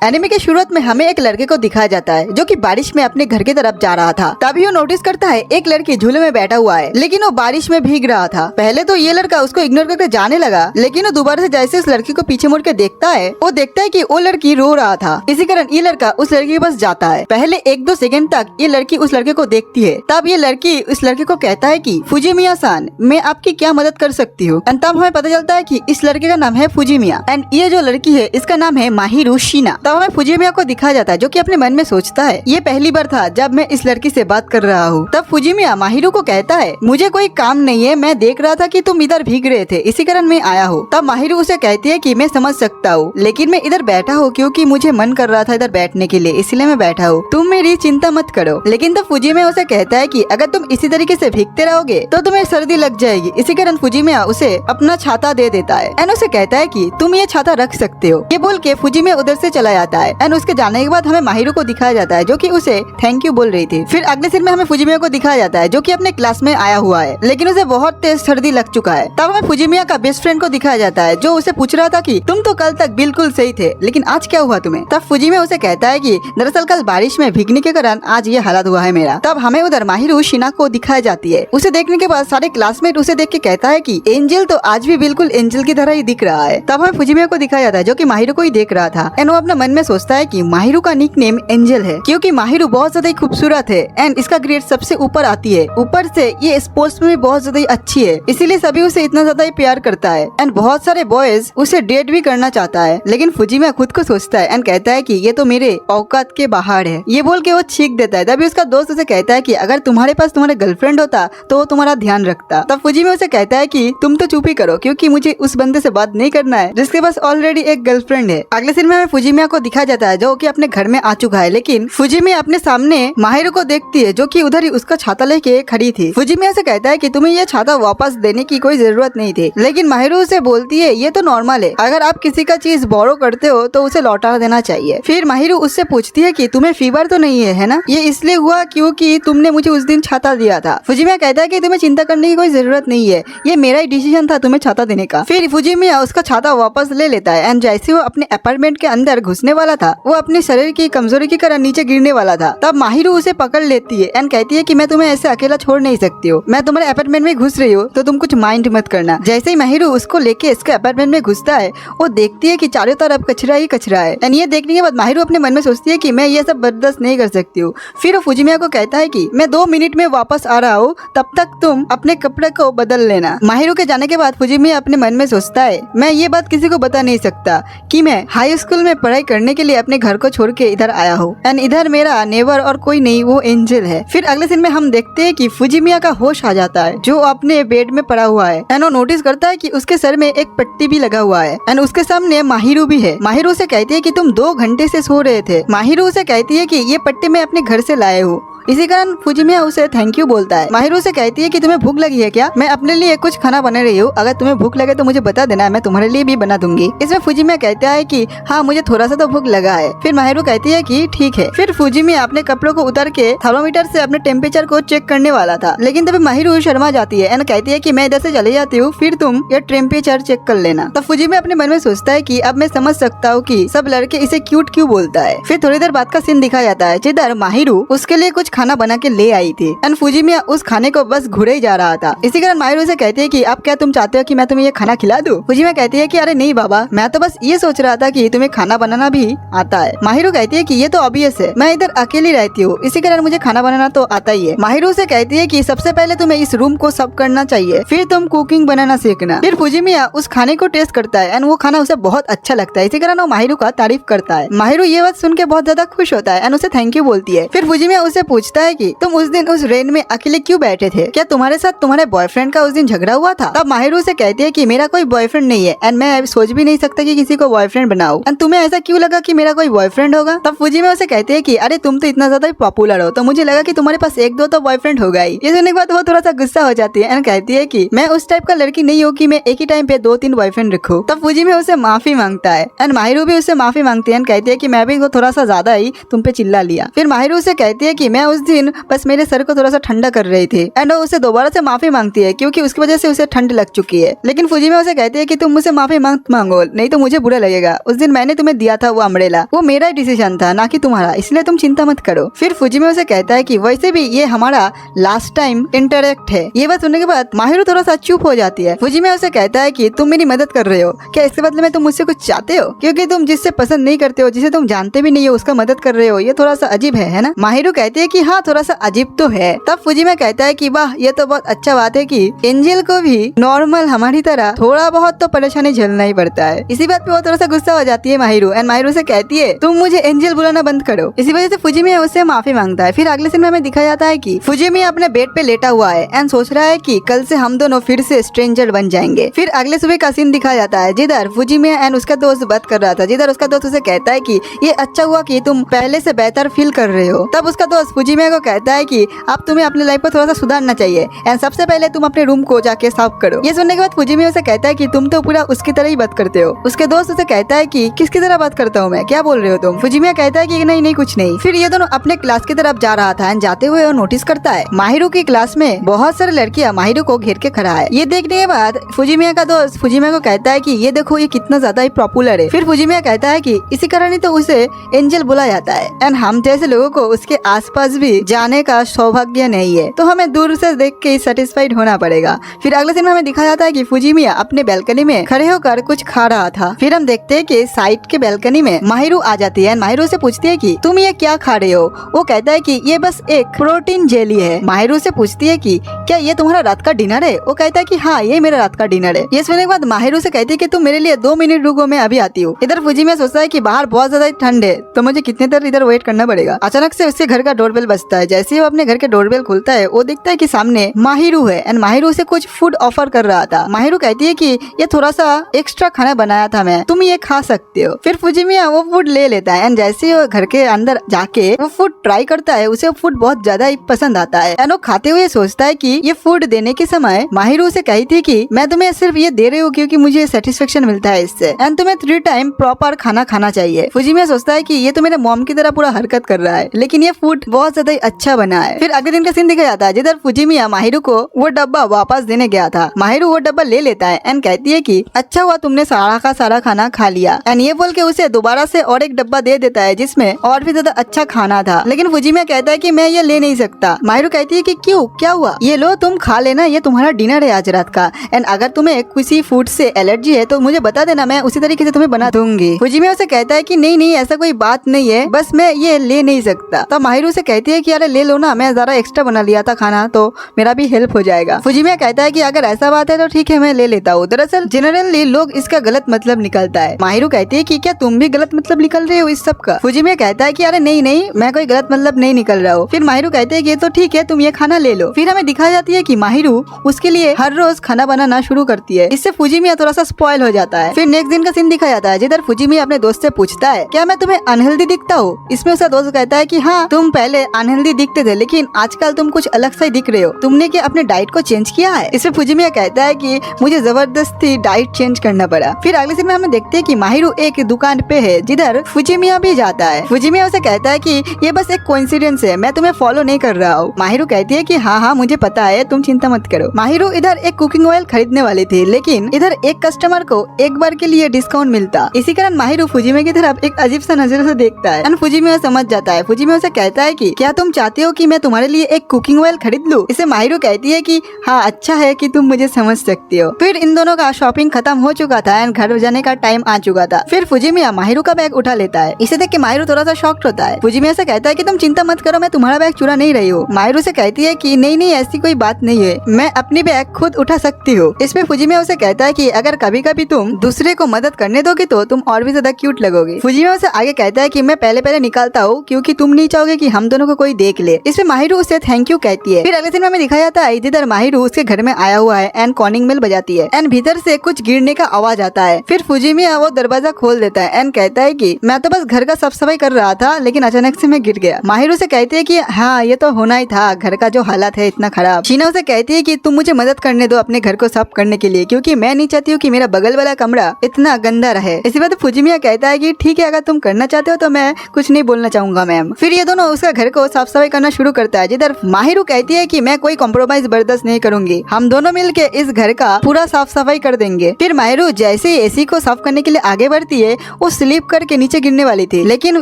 Anime के शुरुआत में हमें एक लड़के को दिखाया जाता है जो कि बारिश में अपने घर की तरफ जा रहा था। तभी वो नोटिस करता है एक लड़की झूले में बैठा हुआ है, लेकिन वो बारिश में भीग रहा था। पहले तो ये लड़का उसको इग्नोर करके जाने लगा, लेकिन वो दोबारा से जैसे उस लड़की को पीछे मुड़ के देखता है, वो देखता है कि वो लड़की रो रहा था। इसी कारण ये लड़का उस लड़की के पास जाता है। पहले 1-2 सेकंड तक ये लड़की उस लड़के को देखती है। तब ये लड़की उस लड़के को कहता है कि फुजिमिया सान, मैं आपकी क्या मदद कर सकती हूँ। एंड तब हमें पता चलता है कि इस लड़के का नाम है फुजिमिया एंड ये जो लड़की है इसका नाम है माहिरू शिना। तब हमें फुजिमिया को दिखाया जाता है जो कि अपने मन में सोचता है ये पहली बार था जब मैं इस लड़की से बात कर रहा हूँ। तब फुजिमिया माहिरू को कहता है मुझे कोई काम नहीं है, मैं देख रहा था कि तुम इधर भीग रहे थे, इसी कारण मैं आया हूँ। तब माहिरू उसे कहती है कि मैं समझ सकता हूँ, लेकिन मैं इधर बैठा हूँ क्योंकि मुझे मन कर रहा था इधर बैठने के लिए, इसलिए मैं बैठा हूँ, तुम मेरी चिंता मत करो। लेकिन तब फुजिमिया उसे कहता है कि अगर तुम इसी तरीके से भीगते रहोगे तो तुम्हें सर्दी लग जाएगी। इसी कारण फुजिमिया उसे अपना छाता दे देता है एंड उसे कहता है कि तुम ये छाता रख सकते हो। ये बोल के फुजिमिया उधर से चला जाता है एंड उसके जाने के बाद हमें माहिरू को दिखाया जाता है जो कि उसे थैंक यू बोल रही थी। फिर अगले सीन में हमें फुजिमिया को दिखाया जाता है जो कि अपने क्लास में आया हुआ है, लेकिन उसे बहुत तेज सर्दी लग चुका है। तब हमें फुजिमिया का बेस्ट फ्रेंड को दिखाया जाता है जो उसे पूछ रहा था कि तुम तो कल तक बिल्कुल सही थे, लेकिन आज क्या हुआ तुम्हें। तब फुजिमिया उसे कहता है कि दरअसल कल बारिश में भीगने के कारण आज ये हालत हुआ है मेरा। तब हमें उधर माहिरू शिना को दिखाई जाती है। उसे देखने के बाद सारे क्लासमेट उसे देख के कहता है कि एंजल तो आज भी बिल्कुल एंजल की तरह ही दिख रहा है। तब हमें फुजिमिया को दिखाया जाता है जो कि माहिरू को ही देख रहा था एंड वो अपने मन में सोचता है कि माहिरू का निक नेम एंजल है क्योंकि माहिरू बहुत ज्यादा खूबसूरत है एंड इसका ग्रेड सबसे ऊपर आती है। ऊपर से ये स्पोर्ट्स में भी बहुत ज्यादा अच्छी है, इसीलिए सभी उसे इतना ज्यादा ही प्यार करता है एंड बहुत सारे बॉयज उसे डेट भी करना चाहता है। लेकिन फुजिमिया खुद को सोचता है एंड कहता है कि ये तो मेरे औकात के बाहर है। ये बोल के वो छींक देता है। तभी उसका दोस्त उसे कहता है कि अगर तुम्हारे पास तुम्हारे गर्लफ्रेंड होता तो वो तुम्हारा ध्यान रखता। तब फुजिमिया उसे कहता है कि तुम तो चुप ही करो क्योंकि मुझे उस बंदे से बात नहीं करना है जिसके पास ऑलरेडी एक गर्लफ्रेंड है। अगले सीन में हमें फुजिमिया को दिखाया जाता है जो कि अपने घर में आ चुका है, लेकिन फुजिमिया अपने सामने माहिरू को देखती है जो कि उधर ही उसका छाता लेके खड़ी थी। फुजिमिया से कहता है कि तुम्हें ये छाता वापस देने की कोई जरूरत नहीं थी, लेकिन माहिरू उसे बोलती है ये तो नॉर्मल है, अगर आप किसी का चीज बोरो करते हो तो उसे लौटा देना चाहिए। फिर माहिरू उससे पूछती है कि तुम्हें फीवर तो नहीं है ना, ये इसलिए हुआ क्योंकि तुमने मुझे उस दिन छाता दिया था। फुजिमिया कहता है कि तुम्हें चिंता करने की कोई जरूरत नहीं है, ये मेरा ही डिसीजन था तुम्हें छाता देने का। फिर फुजिमिया उसका छाता वापस ले लेता है एंड जैसे वो अपने अपार्टमेंट के अंदर घुसने वाला था वो अपने शरीर की कमजोरी के कारण नीचे गिरने वाला था। तब माहिरू उसे पकड़ लेती है एंड कहती है कि मैं तुम्हें ऐसे अकेला छोड़ नहीं सकती हूँ, मैं तुम्हारे अपार्टमेंट में घुस रही हूँ तो तुम कुछ माइंड मत करना। जैसे ही माहिरू उसको लेके इसके अपार्टमेंट में घुसता है वो देखती है कि चारों तरफ कचरा ही कचरा है एंड ये देखने के बाद माहिरू अपने मन में सोचती है कि मैं ये सब बर्दाश्त नहीं कर सकती हूँ। फिर वो फुजिमिया को कहता है कि मैं 2 मिनट में वापस आ रहा हूँ, तब तक तुम अपने कपड़े को बदल लेना। माहिरू के जाने के बाद फुजिमिया अपने मन में सोचता है मैं ये बात किसी को बता नहीं सकता कि मैं हाई स्कूल में पढ़ाई करने के लिए अपने घर को छोड़ के इधर आया हूँ एंड इधर मेरा नेबर और कोई नहीं वो एंजल है। फिर अगले सीन में हम देखते हैं कि फुजिमिया का होश आ जाता है जो अपने बेड में पड़ा हुआ है एंड वो नोटिस करता है कि उसके सर में एक पट्टी भी लगा हुआ है एंड उसके सामने माहिरू भी है। माहिरू से कहती है कि तुम 2 घंटे से सो रहे थे। माहिरू से कहती है कि ये पट्टी मैं अपने घर से लाए हूँ। इसी कारण फुजिमिया उसे थैंक यू बोलता है। माहिरू से कहती है कि तुम्हें भूख लगी है क्या, मैं अपने लिए कुछ खाना बना रही हूँ, अगर तुम्हें भूख लगे तो मुझे बता देना, मैं तुम्हारे लिए भी बना दूंगी। इसमें फुजिमिया कहता है कि हाँ मुझे थोड़ा सा तो भूख लगा है। फिर माहिरू कहती है कि ठीक है। फिर फुजिमिया अपने कपड़ों को उतार के थर्मोमीटर से अपने टेम्परेचर को चेक करने वाला था, लेकिन तभी माहिरू शर्मा जाती है एंड कहती है कि मैं इधर से चली जाती हूँ, फिर तुम ये टेम्परेचर चेक कर लेना। तब फुजिमिया अपने मन में सोचता है कि अब मैं समझ सकता हूँ कि सब लड़के इसे क्यूट क्यों बोलता है। फिर थोड़ी देर बाद का सीन दिखाया जाता है जिधर माहिरू उसके लिए कुछ खाना बना के ले आई थी एंड फुजिमिया उस खाने को बस घुरे ही जा रहा था। इसी कारण माहिरू से कहती है कि अब क्या तुम चाहते हो कि मैं तुम्हें ये खाना खिला दूं? फुजिमिया कहती है कि अरे नहीं बाबा, मैं तो बस ये सोच रहा था कि तुम्हें खाना बनाना भी आता है। माहिरू कहती है कि ये तो ऑब्वियस है, मैं इधर अकेली रहती हूँ, इसी कारण मुझे खाना बनाना तो आता ही है। माहिरू से कहती है कि सबसे पहले तुम्हें इस रूम को सब करना चाहिए, फिर तुम कुकिंग बनाना सीखना। फिर फुजिमिया उस खाने को टेस्ट करता है एंड वो खाना उसे बहुत अच्छा लगता है, इसी कारण वो माहिरू का तारीफ करता है। माहिरू ये बात सुन के बहुत ज्यादा खुश होता है एंड उसे थैंक यू बोलती है। फिर फुजिमिया उसे पूछता है कि तुम उस दिन उस रेन में अकेले क्यों बैठे थे, क्या तुम्हारे साथ तुम्हारे बॉयफ्रेंड का उस दिन झगड़ा हुआ था? तब माहिरू से कहती है कि मेरा कोई बॉयफ्रेंड नहीं है एंड मैं सोच भी नहीं सकता कि किसी को बॉयफ्रेंड बनाऊं, एंड तुम्हें ऐसा क्यों लगा कि मेरा कोई बॉयफ्रेंड होगा? तब फुजिमिया उसे कहती है कि अरे तुम तो इतना ज्यादा पॉपुलर हो तो मुझे लगा कि तुम्हारे पास 1-2 तो बॉयफ्रेंड होगा ही। ये सुनने के बाद वो थोड़ा सा गुस्सा हो जाती है एंड कहती है कि मैं उस टाइप का लड़की नहीं हूँ कि मैं एक ही टाइम पे 2-3 बॉयफ्रेंड रखूं। तब फुजिमिया उसे माफी मांगता है एंड माहिरू भी उससे माफी मांगती है एंड कहती है कि मैं भी थोड़ा सा ज्यादा ही तुम पे चिल्ला लिया। फिर माहिरू उसे कहती है कि मैं उस दिन बस मेरे सर को थोड़ा सा ठंडा कर रही थी। एंड वो उसे दोबारा से माफी मांगती है क्योंकि उसकी वजह से उसे ठंड लग चुकी है। लेकिन फुजिमिया उसे कहती है कि तुम मुझसे माफी मत मांगो, नहीं तो मुझे बुरा लगेगा। उस दिन मैंने तुम्हें दिया था वो अम्ब्रेला, वो मेरा डिसीजन था ना कि तुम्हारा, इसलिए तुम चिंता मत करो। फिर फुजिमिया उसे कहता है कि वैसे भी ये हमारा लास्ट टाइम इंटरेक्ट है। ये बात सुनने के बाद माहिरू थोड़ा सा चुप हो जाती है। फुजिमिया उसे कहता है कि तुम मेरी मदद कर रहे हो, क्या इसके बदले में तुम मुझसे कुछ चाहते हो? क्योंकि तुम जिससे पसंद नहीं करते हो, जिसे तुम जानते भी नहीं हो, उसका मदद कर रहे हो, ये थोड़ा सा अजीब है ना? माहिरू कहती है कि हाँ थोड़ा सा अजीब तो है। तब फुजिमिया कहता है कि वाह ये तो बहुत अच्छा बात है कि एंजल को भी नॉर्मल हमारी तरह थोड़ा बहुत तो परेशानी झेलना ही पड़ता है। इसी बात पे वो थोड़ा सा गुस्सा हो जाती है माहिरू। एंड माहिरू से कहती है तुम मुझे एंजल बुलाना बंद करो। इसी वजह से फुजिमिया उससे माफी मांगता है। फिर अगले सीन में हमें दिखाया जाता है कि फुजिमिया अपने बेड पे लेटा हुआ है एंड सोच रहा है कि कल से हम दोनों फिर से स्ट्रेंजर बन जाएंगे। फिर अगले सुबह का सीन दिखाया जाता है जिधर फुजिमिया एंड उसका दोस्त बात कर रहा था, जिधर उसका दोस्त उसे कहता है कि ये अच्छा हुआ कि तुम पहले से बेहतर फील कर रहे हो। तब उसका दोस्त फुजिमिया को कहता है कि अब तुम्हें अपने लाइफ को थोड़ा सा सुधारना चाहिए एंड सबसे पहले तुम अपने रूम को जाके साफ करो। ये सुनने के बाद फुजिमिया उसे कहता है कि तुम तो पूरा उसकी तरह ही बात करते हो। उसके दोस्त उसे कहता है कि किसकी तरह बात करता हूँ मैं, क्या बोल रहे हो तुम? फुजिमिया कहता है कि नहीं नहीं कुछ नहीं। फिर ये दोनों अपने क्लास की तरफ जा रहा था एंड जाते हुए वो नोटिस करता है माहिरू की क्लास में बहुत सारे लड़कियां माहिरू को घेर के खड़ा है। ये देखने के बाद फुजिमिया का दोस्त फुजिमिया को कहता है कि ये देखो ये कितना ज्यादा ही पॉपुलर है। फिर फुजिमिया कहता है कि इसी कारण ही तो उसे एंजल बुला जाता है एंड हम जैसे लोगों को उसके आसपास भी जाने का सौभाग्य नहीं है, तो हमें दूर से देख के सेटिस्फाइड होना पड़ेगा। फिर अगले दिन हमें दिखाया जाता है कि फुजिमिया अपने बैल्कनी में खड़े होकर कुछ खा रहा था। फिर हम देखते हैं कि साइड के बैल्कनी में माहिरू आ जाती है। माहिरू से पूछती है कि तुम ये क्या खा रहे हो? वो कहता है कि ये बस एक प्रोटीन जेली है। माहिरू से पूछती है कि क्या ये तुम्हारा रात का डिनर है? वो कहता है कि हाँ ये मेरा रात का डिनर है। ये सुनने के बाद माहिरू से कहती है कि तुम मेरे लिए 2 मिनट रुको, मैं अभी आती हूँ। इधर फुजिमिया सोचता है कि बाहर बहुत ज्यादा ठंड है तो मुझे कितने देर इधर वेट करना पड़ेगा। अचानक से उसके घर का डोरबेल बजता है। जैसे ही वो अपने घर के डोरबेल खुलता है वो देखता है कि सामने माहिरू है एंड माहिरू से कुछ फूड ऑफर कर रहा था। माहिरू कहती है कि ये थोड़ा सा एक्स्ट्रा खाना बनाया था मैं, तुम ये खा सकते हो। फिर फुजिमिया वो फूड ले लेता है एंड जैसे ही वो घर के अंदर जाके वो फूड ट्राई करता है उसे फूड बहुत ज्यादा ही पसंद आता है एंड वो खाते हुए सोचता है कि ये फूड देने के समय माहिरू उसे कही थी कि मैं तुम्हें सिर्फ ये दे रही हूँ क्योंकि मुझे सेटिस्फेक्शन मिलता है इससे एंड तुम्हें 3 टाइम प्रॉपर खाना खाना चाहिए। फुजिमिया सोचता है कि ये तो मेरे मॉम की तरह पूरा हरकत कर रहा है, लेकिन ये फूड बहुत ज्यादा अच्छा बना है। फिर अगले दिन का सीन दिखाया जाता है जिधर फुजिमिया माहिरू को वो डब्बा वापस देने गया था। माहिरू वो डब्बा ले लेता है एंड कहती है कि अच्छा हुआ तुमने सारा का सारा खाना खा लिया एंड ये बोल के उसे दोबारा से और एक डब्बा दे देता है जिसमें और भी ज्यादा अच्छा खाना था। लेकिन फुजिमिया कहता है कि मैं ये ले नहीं सकता। माहिरू कहती है कि क्यों, क्या हुआ? ये लो तुम खा लेना, ये तुम्हारा डिनर है आज रात का एंड अगर तुम्हें किसी फूड से एलर्जी है तो मुझे बता देना, मैं उसी तरीके से तुम्हें बना दूंगी। फुजिमिया उसे कहता है कि नहीं नहीं ऐसा कोई बात नहीं है, बस मैं ये ले नहीं सकता। तो माहिरू से कहती है कि अरे ले लो ना, मैं जरा एक्स्ट्रा बना लिया था खाना तो मेरा भी हेल्प हो जाएगा। फुजिमिया कहता है कि अगर ऐसा बात है तो ठीक है मैं ले लेता हूँ। दरअसल जनरली लोग इसका गलत मतलब निकलता है। माहिरू कहती है कि क्या तुम भी गलत मतलब निकल रहे हो इस सब का? फुजिमिया कहता है कि अरे नहीं नहीं मैं कोई गलत मतलब नहीं निकल रहा हूँ। फिर माहिरू कहते हैं कि तो ठीक है तुम ये खाना ले लो। फिर हमें दिखाई जाती है कि माहिरू उसके लिए हर रोज खाना बनाना शुरू करती है। इससे फुजिमिया थोड़ा सा स्पॉइल हो जाता है। फिर नेक्स्ट दिन का सीन दिखाया जाता है जिधर फुजिमिया अपने दोस्त से पूछता है क्या मैं तुम्हें अनहेल्दी दिखता हूँ? इसमें उसका दोस्त कहता है कि हाँ तुम पहले अनहेल्दी दिखते थे लेकिन आजकल तुम कुछ अलग सा ही दिख रहे हो, तुमने क्या अपने डाइट को चेंज किया है? इसमें फुजिमिया कहता है कि मुझे जबरदस्ती डाइट चेंज करना पड़ा। फिर अगले सीन में हमें देखते हैं कि माहिरू एक दुकान पे है जिधर फुजिमिया भी जाता है। फुजिमिया उसे कहता है कि ये बस एक कोइंसिडेंस है, मैं तुम्हें फॉलो नहीं कर रहा हूँ। माहिरू कहती है कि हाँ मुझे पता है, तुम चिंता मत करो। माहिरू इधर एक कुकिंग ऑयल खरीदने वाली थी लेकिन इधर एक कस्टमर को एक बार के लिए डिस्काउंट मिलता। इसी कारण माहिरू फुजिमिया की तरफ एक अजीब सा नजर से देखता है। फुजिमिया समझ जाता है। फुजिमिया उसे कहता है कि क्या तुम चाहते हो कि मैं तुम्हारे लिए एक कुकिंग ऑयल खरीद लूं? इसे माहिरू कहती है कि हाँ अच्छा है कि तुम मुझे समझ सकती हो। फिर इन दोनों का शॉपिंग खत्म हो चुका था एंड घर जाने का टाइम आ चुका था। फिर फुजिमिया माहिरू का बैग उठा लेता है। इसे देख के माहिरू थोड़ा सा शॉक्ड होता है। फुजिमिया से कहता है कि तुम चिंता मत करो, मैं तुम्हारा बैग चुरा नहीं रही हूँ। माहिरू से कहती है कि नहीं नहीं ऐसी कोई बात नहीं है, मैं अपनी बैग खुद उठा सकती हूँ। इसमें फुजिमिया उसे कहता है कि अगर कभी कभी तुम दूसरे को मदद करने दोगे तो तुम और भी ज्यादा क्यूट लगोगे। फुजिमिया उसे आगे कहता है कि मैं पहले पहले निकालता हूँ क्योंकि तुम नहीं चाहोगे कि हम दोनों को कोई देख ले। इसमें माहिरू उसे थैंक यू कहती है। फिर अगले दिन में दिखाया जाता है जिधर माहिरू उसके घर में आया हुआ है एंड कॉलिंग बेल बजाती है एंड भीतर से कुछ गिरने का आवाज आता है। फिर फुजिमिया वो दरवाजा खोल देता है एंड कहता है कि मैं तो बस घर का साफ सफाई कर रहा था लेकिन अचानक से मैं गिर गया। माहिरू से कहती है कि हाँ ये तो होना ही था, घर का जो हालत है इतना खराब। शीना उसे कहती है कि तुम मुझे मदद करने दो अपने घर को साफ करने के लिए क्योंकि मैं नहीं चाहती हूँ कि मेरा बगल वाला कमरा इतना गंदा रहे। इसी बात फुजिमिया कहता है कि ठीक है अगर तुम करना चाहते हो तो मैं कुछ नहीं बोलना चाहूंगा मैम। फिर ये दोनों उसका घर को साफ सफाई करना शुरू करता है, जिधर माहिरू कहती है कि मैं कोई कॉम्प्रोमाइज बर्दाश्त नहीं करूंगी, हम दोनों मिलके इस घर का पूरा साफ सफाई कर देंगे। फिर माहिरू जैसे ही एसी को साफ करने के लिए आगे बढ़ती है, वो स्लिप करके नीचे गिरने वाली थी, लेकिन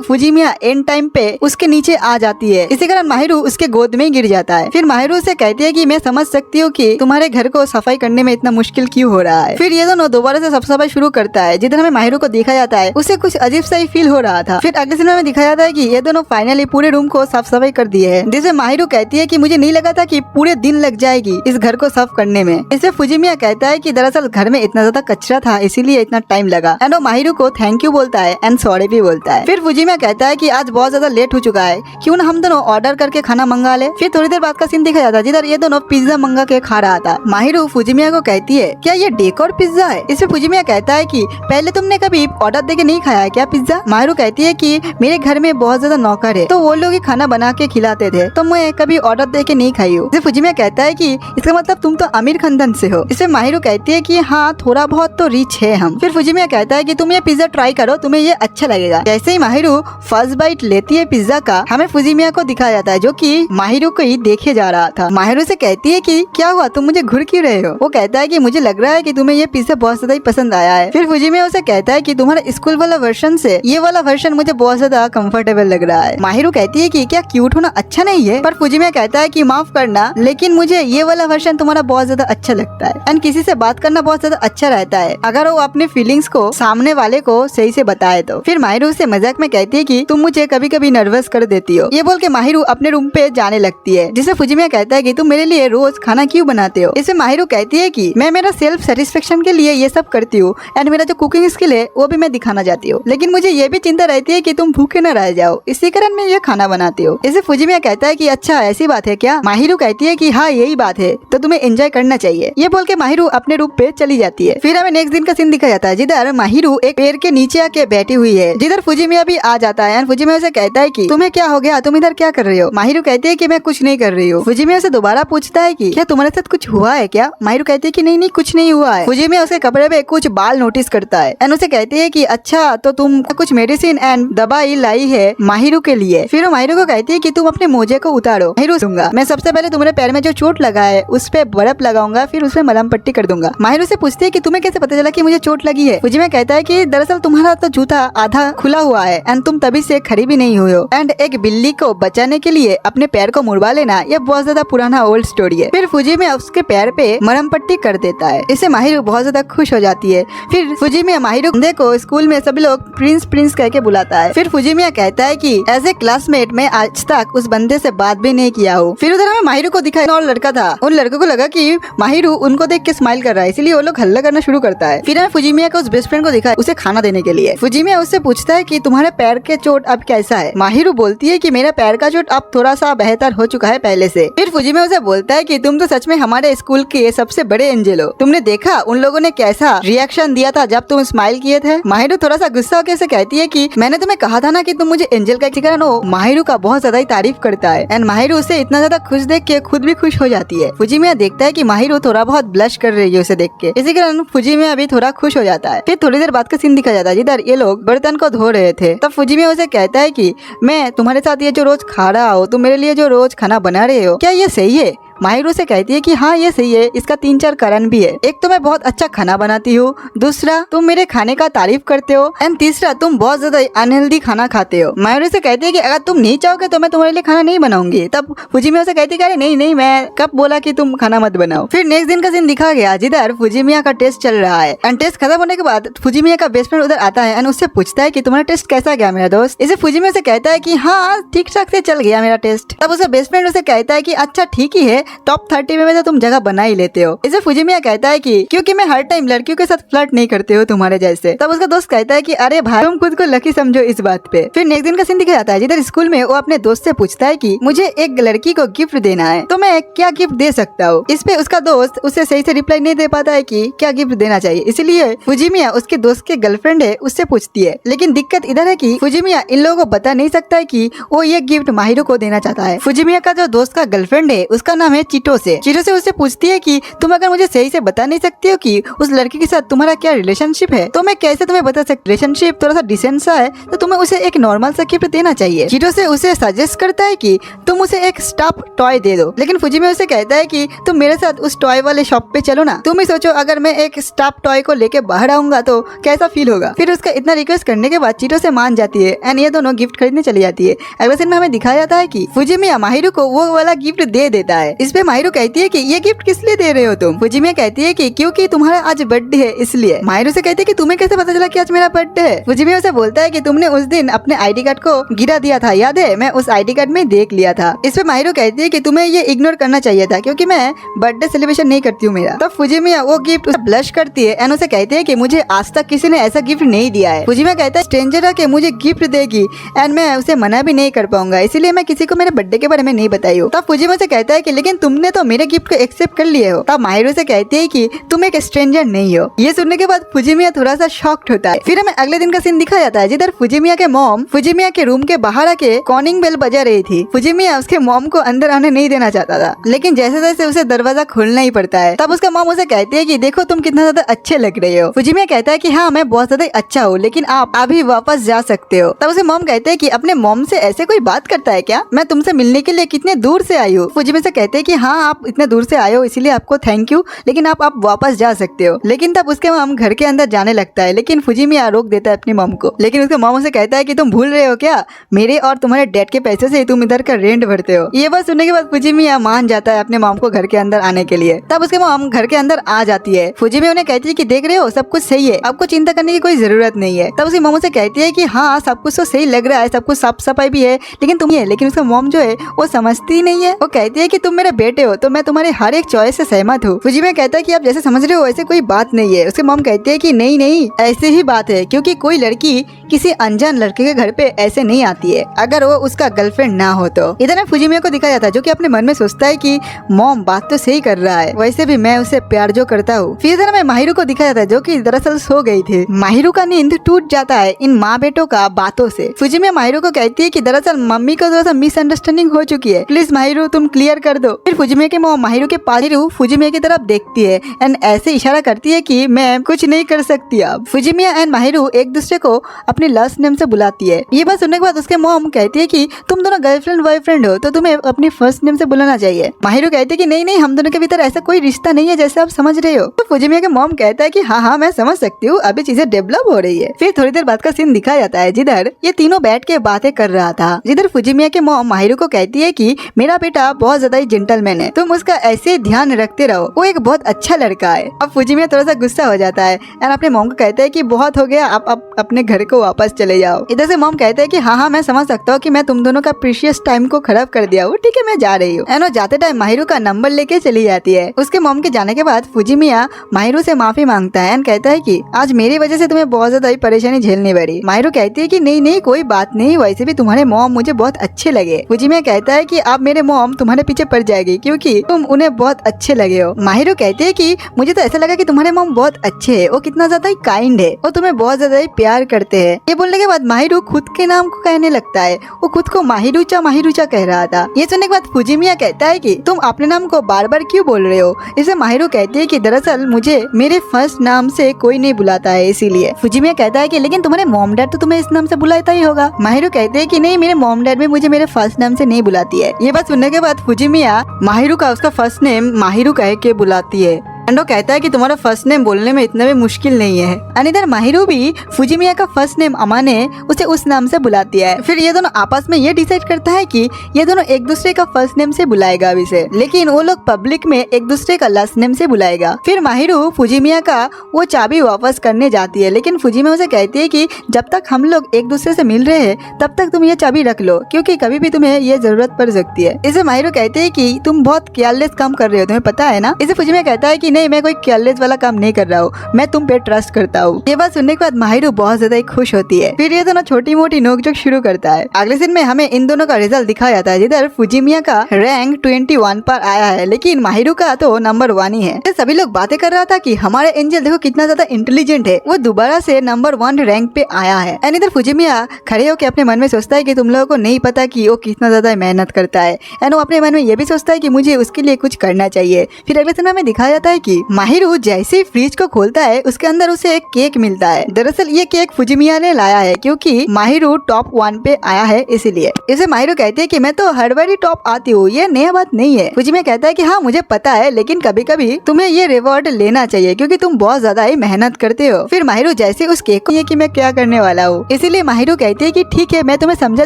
फुजिमिया एंड टाइम पे उसके नीचे आ जाती है। इसी कारण माहिरू उसके गोद में गिर जाता है। फिर माहिरू से कहती है कि मैं समझ सकती हूँ कि तुम्हारे घर को सफाई करने में इतना मुश्किल क्यों हो रहा है। फिर ये दोनों दोबारा से साफ सफाई शुरू करता है। जिधर हमें माहिरू को देखा जाता है उसे कुछ अजीब सा ही फील हो रहा था। फिर अगले सीन में दिखाया जाता है कि ये दोनों फाइनली पूरे रूम को साफ सफाई कर दिए है, जिसे माहिरू कहती है कि मुझे नहीं लगा था कि पूरे दिन लग जाएगी इस घर को साफ करने में। इसमें फुजिमिया कहता है कि दरअसल घर में इतना ज्यादा कचरा था, इसीलिए इतना टाइम लगा। एंड वो माहिरू को थैंक यू बोलता है एंड सॉरी भी बोलता है। फिर फुजिमिया कहता है कि आज बहुत ज्यादा लेट हो चुका है, क्यों ना हम दोनों ऑर्डर करके खाना मंगा ले। फिर थोड़ी देर बाद का सीन दिखा जाता है, जिधर ये दोनों पिज्जा मंगा के खा रहा था। माहिरू फुजिमिया को कहती है क्या ये डेकोर पिज्जा है। इसमें फुजिमिया कहता है कि पहले तुमने कभी ऑर्डर देके नहीं खाया है क्या पिज्जा। माहिरू कहती है कि मेरे घर में बहुत ज्यादा नौकर है, तो वो लोग ही खाना बना के खिलाते थे, तो मैं कभी ऑर्डर देके नहीं खाई हूँ। फुजिमिया कहता है कि इसका मतलब तुम तो अमीर खानदान से हो। इसमें माहिरू कहती है कि हाँ थोड़ा बहुत तो रिच है हम। फिर फुजिमिया कहता है कि तुम ये पिज्जा ट्राई करो, तुम्हें ये अच्छा लगेगा। जैसे ही माहिरू फर्स्ट बाइट लेती है पिज्जा का, हमें फुजिमिया को दिखाया जाता है, जो कि माहिरू को ही देखे जा रहा था। माहिरू से कहती है कि क्या हुआ, तुम मुझे घूर क्यों रहे हो। वो कहता है कि मुझे लग रहा है कि तुम्हें ये पिज्जा बहुत ज्यादा ही पसंद आया है। फिर फुजिमिया उसे कहता है कि तुम्हारा स्कूल वाला वर्जन से ये वाला वर्जन मुझे बहुत ज्यादा कंफर्टेबल लग रहा है। माहिरू कहती है कि क्या क्यूट होना अच्छा नहीं है, पर फुजिमिया कहता है कि माफ करना, लेकिन मुझे ये वाला वर्जन तुम्हारा बहुत ज्यादा अच्छा लगता है। एंड किसी से बात करना बहुत ज्यादा अच्छा रहता है अगर वो अपने फीलिंग्स को सामने वाले को सही से बताए तो। फिर माहिरू से मजाक में कहती है कि तुम मुझे कभी कभी नर्वस कर देती हो। ये बोल के माहिरू अपने रूम पे जाने लगती है, जिसे फुजिमिया कहता है कि तुम मेरे लिए रोज खाना क्यों बनाते हो। इसे माहिरू कहती है कि मैं मेरा सेल्फ सेटिस्फेक्शन के लिए ये सब करती हूँ, एंड मेरा जो कुकिंग स्किल है वो भी मैं दिखाना चाहती हूँ, लेकिन मुझे ये भी चिंता रहती है कि तुम भूखे न रह जाओ, इसी कारण मैं ये खाना बनाती हूँ। इसे फुजिमिया कहता है कि अच्छा ऐसी बात है क्या। माहिरू कहती है कि हाँ यही बात है, तो तुम्हें एंजॉय करना चाहिए। ये बोल के माहिरू अपने रूम पे चली जाती है। फिर हमें नेक्स्ट दिन का सीन दिखा जाता है, जिधर माहिरू एक पेड़ के नीचे आके बैठी हुई है, जिधर फुजिमिया भी आ जाता है। फुजिमिया उसे कहता है कि तुम्हें क्या हो गया, तुम इधर क्या कर रही हो। माहिरू कहती है कि मैं कुछ नहीं कर रही हूँ। फुजिमिया से दोबारा पूछता है कि क्या तुम्हारे साथ कुछ हुआ है क्या। माहिरू कहती है कि नहीं नहीं कुछ नहीं हुआ है। फुजिमिया उसके कपड़े पे कुछ बाल नोटिस करता है एंड उसे कहती है कि अच्छा तो तुम कुछ मेडिसिन एंड दवाई लाई है माहिरू के लिए। फिर वो माहिरू को कहती है कि तुम अपने मोजे को उतारो। माहिरू दूंगा, मैं सबसे पहले तुम्हारे पैर में जो चोट लगा है उस पे बर्फ लगाऊंगा, फिर उसमें मलहम पट्टी कर दूंगा। माहिरू से पूछती है कि तुम्हें कैसे पता चला कि मुझे चोट लगी है। फुजिमिया कहता है कि दरअसल तुम्हारा तो जूता आधा खुला हुआ है एंड तुम तभी से खड़ी भी नहीं हुई हो, एंड एक बिल्ली को बचाने के लिए अपने पैर को मुड़वा लेना ये बहुत ज्यादा पुराना ओल्ड स्टोरी है। फिर फुजिमिया उसके पैर पे मरहम पट्टी कर देता है। इससे माहिरू बहुत ज्यादा खुश हो जाती है। फिर फुजिमिया माहिरू को स्कूल में सभी लोग प्रिंस प्रिंस कह के बुलाता है। फिर फुजिमिया कहता है कि एज ए क्लासमेट मैं आज तक उस बंदे से बात भी नहीं किया हूँ। फिर उधर हमें माहिरू को दिखाया और लड़का था, उन लड़कों को लगा कि माहिरू उनको देख के स्माइल कर रहा है, इसलिए वो लोग हल्ला करना शुरू करता है। फिर हमें फुजिमिया को उस बेस्ट फ्रेंड को दिखाया उसे खाना देने के लिए। फुजिमिया उससे पूछता है कि तुम्हारे पैर के चोट अब कैसा है। माहिरू बोलती है कि मेरा पैर का चोट अब थोड़ा सा बेहतर हो चुका है पहले से। फिर फुजिमिया उसे बोलता है कि तुम तो सच में हमारे स्कूल के सबसे बड़े एंजल हो, तुमने देखा उन लोगों ने कैसा रिएक्शन दिया था जब तुम स्माइल किए थे। माहिरू थोड़ा सा गुस्सा होकर उसे कहती है कि मैंने तुम्हें कहा था ना कि तुम मुझे एंजल का कारण हो। माहिरू का बहुत ज्यादा ही तारीफ करता है एंड माहिरू उसे इतना ज्यादा खुश देख के खुद भी खुश हो जाती है। फुजिमिया देखता है कि माहिरू थोड़ा बहुत ब्लश कर रही है उसे देख के, इसी कारण फुजिमिया भी थोड़ा खुश हो जाता है। फिर थोड़ी देर बाद का सीन दिखा जाता है, जिधर ये लोग बर्तन को धो रहे थे। तब फुजिमिया उसे कहता है कि मैं तुम्हारे साथ ये जो रोज खा रहा हूँ, तुम मेरे लिए जो रोज खाना बना रहे हो, क्या ये सही है। माहिरू से कहती है कि हाँ ये सही है, इसका 3-4 कारण भी है। एक तो मैं बहुत अच्छा खाना बनाती हूँ, दूसरा तुम मेरे खाने का तारीफ करते हो, एंड तीसरा तुम बहुत ज्यादा अनहेल्दी खाना खाते हो। माहिरू से कहती है कि अगर तुम नहीं चाहोगे तो मैं तुम्हारे लिए खाना नहीं बनाऊंगी। तब फुजिमिया से कहती है नहीं नहीं मैं कब बोला कि तुम खाना मत बनाओ। फिर नेक्स्ट दिन का सीन दिखा गया, जिधर फुजिमिया का टेस्ट चल रहा है एंड टेस्ट खत्म होने के बाद फुजिमिया का बेस्ट फ्रेंड उधर आता है एंड उससे पूछता है कि तुम्हारा टेस्ट कैसा गया मेरा दोस्त। इसे फुजिमिया से कहता है कि हाँ ठीक ठाक से चल गया मेरा टेस्ट। तब उसे बेस्ट फ्रेंड उसे कहता है कि अच्छा ठीक ही है, टॉप 30 में तो तुम जगह बना ही लेते हो। इसे फुजिमिया कहता है कि क्योंकि मैं हर टाइम लड़कियों के साथ फ्लर्ट नहीं करते हो तुम्हारे जैसे। तब उसका दोस्त कहता है कि अरे भाई तुम खुद को लकी समझो इस बात पे। फिर नेक्स्ट दिन का सीन दिखा जाता है, जिधर स्कूल में वो अपने दोस्त से पूछता है कि मुझे एक लड़की को गिफ्ट देना है, तो मैं क्या गिफ्ट दे सकता हूँ। इस पे उसका दोस्त उसे सही से रिप्लाई नहीं दे पाता है कि क्या गिफ्ट देना चाहिए, इसलिए फुजिमिया उसके दोस्त के गर्लफ्रेंड है उससे पूछती है। लेकिन दिक्कत इधर है कि फुजिमिया इन लोगों को बता नहीं सकता है कि वो ये गिफ्ट माहिरू को देना चाहता है। फुजिमिया का जो दोस्त का गर्लफ्रेंड है उसका नाम है चीटो से। चीटो से उससे पूछती है कि तुम अगर मुझे सही से बता नहीं सकती हो कि उस लड़के के साथ तुम्हारा क्या रिलेशनशिप है तो मैं कैसे तुम्हें बता सकती। रिलेशनशिप थोड़ा सा डिसेंट सा है तो तुम्हें उसे एक नॉर्मल सा गिफ्ट देना चाहिए। चीटो से उसे सजेस्ट करता है कि तुम उसे एक स्टफ टॉय दे दो, लेकिन फुजिमी उसे कहता है कि तुम मेरे साथ उस टॉय वाले शॉप पे चलो ना। तुम ही सोचो अगर मैं एक स्टफ टॉय को लेके बाहर आऊंगा तो कैसा फील होगा। फिर उसका इतना रिक्वेस्ट करने के बाद चीटो से मान जाती है एंड ये दोनों गिफ्ट खरीदने चली जाती है। अगले सीन में हमें दिखाया जाता है कि फुजिमिया माहिरू को वो वाला गिफ्ट दे देता है। इस पे माहिरू कहती है कि ये गिफ्ट किस लिए दे रहे हो तुम। फुजिमिया कहती है कि क्योंकि तुम्हारा आज बर्थडे है इसलिए। माहिरू से कहती है कि तुम्हें कैसे पता चला कि आज मेरा बर्थडे है। फुजिमिया उसे बोलता है कि तुमने उस दिन अपने आईडी कार्ड को गिरा दिया था, याद है? मैं उस आईडी कार्ड में देख लिया था। इस पे माहिरू कहती है कि तुम्हें ये इग्नोर करना चाहिए था क्योंकि मैं बर्थडे सेलिब्रेशन नहीं करती हूँ मेरा। तब फुजिमिया वो गिफ्ट ब्लश करती है एंड उसे कहती है कि मुझे आज तक किसी ने ऐसा गिफ्ट नहीं दिया है। फुजिमिया कहता है स्ट्रेंजर आके मुझे गिफ्ट देगी एंड मैं उसे मना भी नहीं कर पाऊंगा, इसीलिए मैं किसी को मेरे बर्थडे के बारे में नहीं बताई हूँ। तब फुजिमिया से कहता है कि लेकिन तुमने तो मेरे गिफ्ट को एक्सेप्ट कर लिए हो। तब माहिरू से कहती है कि तुम एक स्ट्रेंजर नहीं हो। ये सुनने के बाद फुजिमिया थोड़ा सा शॉक्ड होता है। फिर हमें अगले दिन का सीन दिखाया जाता है जिधर फुजिमिया के मॉम फुजिमिया के रूम के बाहर आके कॉलिंग बेल बजा रही थी। फुजिमिया उसके मॉम को अंदर आने नहीं देना चाहता था, लेकिन जैसे जैसे उसे दरवाजा खोलना ही पड़ता है। तब उसका मॉम उसे कहती है कि देखो तुम कितना ज्यादा अच्छे लग रहे हो। फुजिमिया कहता है कि हाँ मैं बहुत ज्यादा अच्छा हूँ, लेकिन आप अभी वापस जा सकते हो। तब उसे मॉम कहते हैं कि अपने मॉम से ऐसे कोई बात करता है क्या? मैं तुमसे मिलने के लिए कितने दूर से आई हूँ। फुजिमिया से कहते हैं कि हाँ आप इतने दूर से आए हो इसीलिए आपको थैंक यू, लेकिन आप वापस जा सकते हो। लेकिन तब उसके मॉम घर के अंदर जाने लगता है, लेकिन फुजिमिया रोक देता है अपनी मॉम को। लेकिन उसके मॉम उसे कहता है कि तुम भूल रहे हो क्या, मेरे और तुम्हारे डैड के पैसे से तुम इधर का रेंट भरते हो। ये बात सुनने के बाद फुजिमिया मान जाता है अपने मॉम को घर के अंदर आने के लिए। तब उसके मॉम घर के अंदर आ जाती है। फुजिमिया उन्हें कहती है कि देख रहे हो सब कुछ सही है, आपको चिंता करने की कोई जरूरत नहीं है। तब उसकी मॉम से कहती है कि हाँ सब कुछ तो सही लग रहा है, सब कुछ साफ सफाई भी है, लेकिन उसका मॉम जो है वो समझती नहीं है। वो कहती है कि तुम मेरे बेटे हो तो मैं तुम्हारे हर एक चॉइस से सहमत हूँ। फुजिमिया कहता है कि आप जैसे समझ रहे हो ऐसे कोई बात नहीं है। उसके मॉम कहती है कि नहीं नहीं ऐसे ही बात है, क्योंकि कोई लड़की किसी अनजान लड़के के घर पे ऐसे नहीं आती है अगर वो उसका गर्लफ्रेंड ना हो तो। इधर में फुजिमिया को दिखाया जाता है जो कि अपने मन में सोचता है कि मॉम बात तो सही कर रहा है, वैसे भी मैं उसे प्यार जो करता हूँ। फिर इधर में माहिरू को दिखाया जाता है जो कि दरअसल सो गई थी। माहिरू का नींद टूट जाता है इन माँ बेटों का बातों से। फुजिमिया माहिरू को कहती है कि दरअसल मम्मी को थोड़ा सा मिसअंडरस्टैंडिंग हो चुकी है, प्लीज माहिरू तुम क्लियर कर दो। फिर फुजिमिया की मॉम माहिरू के पास फुजिमिया की तरफ देखती है एंड ऐसे इशारा करती है कि मैं कुछ नहीं कर सकती। अब फुजिमिया एंड माहिरू एक दूसरे को अपने लास्ट नेम से बुलाती है। ये बात सुनने के बाद उसके मॉम कहती है कि तुम दोनों गर्लफ्रेंड बॉयफ्रेंड हो तो तुम्हें अपनी फर्स्ट नेम से बुलाना चाहिए। माहिरू कहती है कि नहीं नहीं हम दोनों के भीतर ऐसा कोई रिश्ता नहीं है जैसे आप समझ रहे हो। तो फुजिमिया के मॉम कहता है कि हाँ हाँ मैं समझ सकती हूँ, अभी चीजें डेवलप हो रही है। फिर थोड़ी देर बाद का सीन दिखाया जाता है जिधर ये तीनों बैठ के बातें कर रहा था। जिधर फुजिमिया के मॉम माहिरू को कहती है कि मेरा बेटा बहुत ज्यादा ही जेंटलमैन है, तुम उसका ऐसे ध्यान रखते रहो, वो एक बहुत अच्छा लड़का है। अब फुजिमिया थोड़ा सा गुस्सा हो जाता है एंड अपने मॉम को कहता है कि बहुत हो गया, आप अपने घर को वापस चले जाओ। इधर से मॉम कहता है कि हाँ हाँ मैं समझ सकता हूँ कि मैं तुम दोनों का प्रीशियस टाइम को खराब कर दिया हूँ, ठीक है मैं जा रही हूँ। एंड वो जाते टाइम माहिरू का नंबर लेके चली जाती है। उसके मॉम के जाने के बाद फुजिमिया माहिरू से माफी मांगता है एंड कहता है कि आज मेरी वजह से तुम्हें बहुत ज्यादा परेशानी झेलनी पड़ी। माहिरू कहती है कि नहीं नहीं कोई बात नहीं, वैसे भी तुम्हारे मॉम मुझे बहुत अच्छे लगे। फुजिमिया कहता है कि अब मेरे मॉम तुम्हारे पीछे पड़ जाएगी क्योंकि तुम उन्हें बहुत अच्छे लगे हो। माहिरू कहती है कि मुझे तो ऐसा लगा कि तुम्हारे मॉम बहुत अच्छे है, वो कितना ज्यादा ही काइंड है, वो तुम्हें बहुत ज्यादा ही प्यार करते हैं। ये बोलने के बाद माहिरू खुद के नाम को कहने लगता है, वो खुद को माहिरूचा कह रहा था। ये सुनने के बाद फुजिमिया कहता है कि तुम अपने नाम को बार बार क्यों बोल रहे हो। इसे माहिरू कहती है कि दरअसल मुझे मेरे फर्स्ट नाम से कोई नहीं बुलाता है इसीलिए। फुजिमिया कहता है कि लेकिन तुम्हारे मॉम डैड तो तुम्हें इस नाम से बुलाता ही होगा। माहिरू कहते हैं कि नहीं मेरे मॉम डैड भी मुझे मेरे फर्स्ट नाम से नहीं बुलाती है। ये बात सुनने के बाद फुजिमिया माहिरू का उसका फर्स्ट नेम माहिरू कह के बुलाती है। एंड वो कहता है कि तुम्हारा फर्स्ट नेम बोलने में इतना भी मुश्किल नहीं है। एंड इधर माहिरू भी फुजिमिया का फर्स्ट नेम अमाने उसे उस नाम से बुलाती है। फिर ये दोनों आपस में ये डिसाइड करता है कि ये दोनों एक दूसरे का फर्स्ट नेम से बुलाएगा अब इसे, लेकिन वो लोग पब्लिक में एक दूसरे का लास्ट नेम से बुलाएगा। फिर माहिरू फुजिमिया का वो चाबी वापस करने जाती है, लेकिन फुजिमिया उसे कहती है कि जब तक हम लोग एक दूसरे से मिल रहे हैं तब तक तुम ये चाबी रख लो, क्योंकि कभी भी तुम्हें ये जरूरत पड़ सकती है। इसे माहिरू कहते है कि तुम बहुत केयरलेस काम कर रहे हो, तुम्हें पता है ना। इसे फुजिमिया कहता है कि नहीं मैं कोई केयरलेस वाला काम नहीं कर रहा हूँ, मैं तुम पे ट्रस्ट करता हूँ। ये बात सुनने के बाद माहिरू बहुत ज्यादा खुश होती है। फिर ये दोनों छोटी मोटी नोकझोंक शुरू करता है। अगले दिन में हमें इन दोनों का रिजल्ट दिखाया जाता है, जिधर फुजिमिया का रैंक 21 पर आया है, लेकिन माहिरू का तो नंबर 1 ही है। सभी लोग बातें कर रहा था कि हमारा एंजल देखो कितना ज्यादा इंटेलिजेंट है, वो दोबारा से नंबर 1 रैंक पे आया है। एंड इधर फुजिमिया खड़े होकर अपने मन में सोचता है कि तुम लोगों को नहीं पता कि वो कितना ज्यादा मेहनत करता है। एंड वो अपने मन में ये भी सोचता है कि मुझे उसके लिए कुछ करना चाहिए। फिर अगले समय में दिखाया जाता है कि माहिरू जैसे ही फ्रिज को खोलता है उसके अंदर उसे एक केक मिलता है। दरअसल ये केक फुजिमिया ने लाया है क्योंकि माहिरू टॉप 1 पे आया है, इसीलिए। इसे माहिरू कहती है कि मैं तो हर बार ही टॉप आती हूँ, ये नया बात नहीं है। फुजिमिया कहता है कि हाँ मुझे पता है, लेकिन कभी कभी तुम्हें ये रिवॉर्ड लेना चाहिए क्योंकि तुम बहुत ज्यादा ही मेहनत करते हो। फिर माहिरू जैसे उस केक को ये कि मैं क्या करने वाला हूँ, इसीलिए माहिरू कहती है कि ठीक है मैं तुम्हें समझा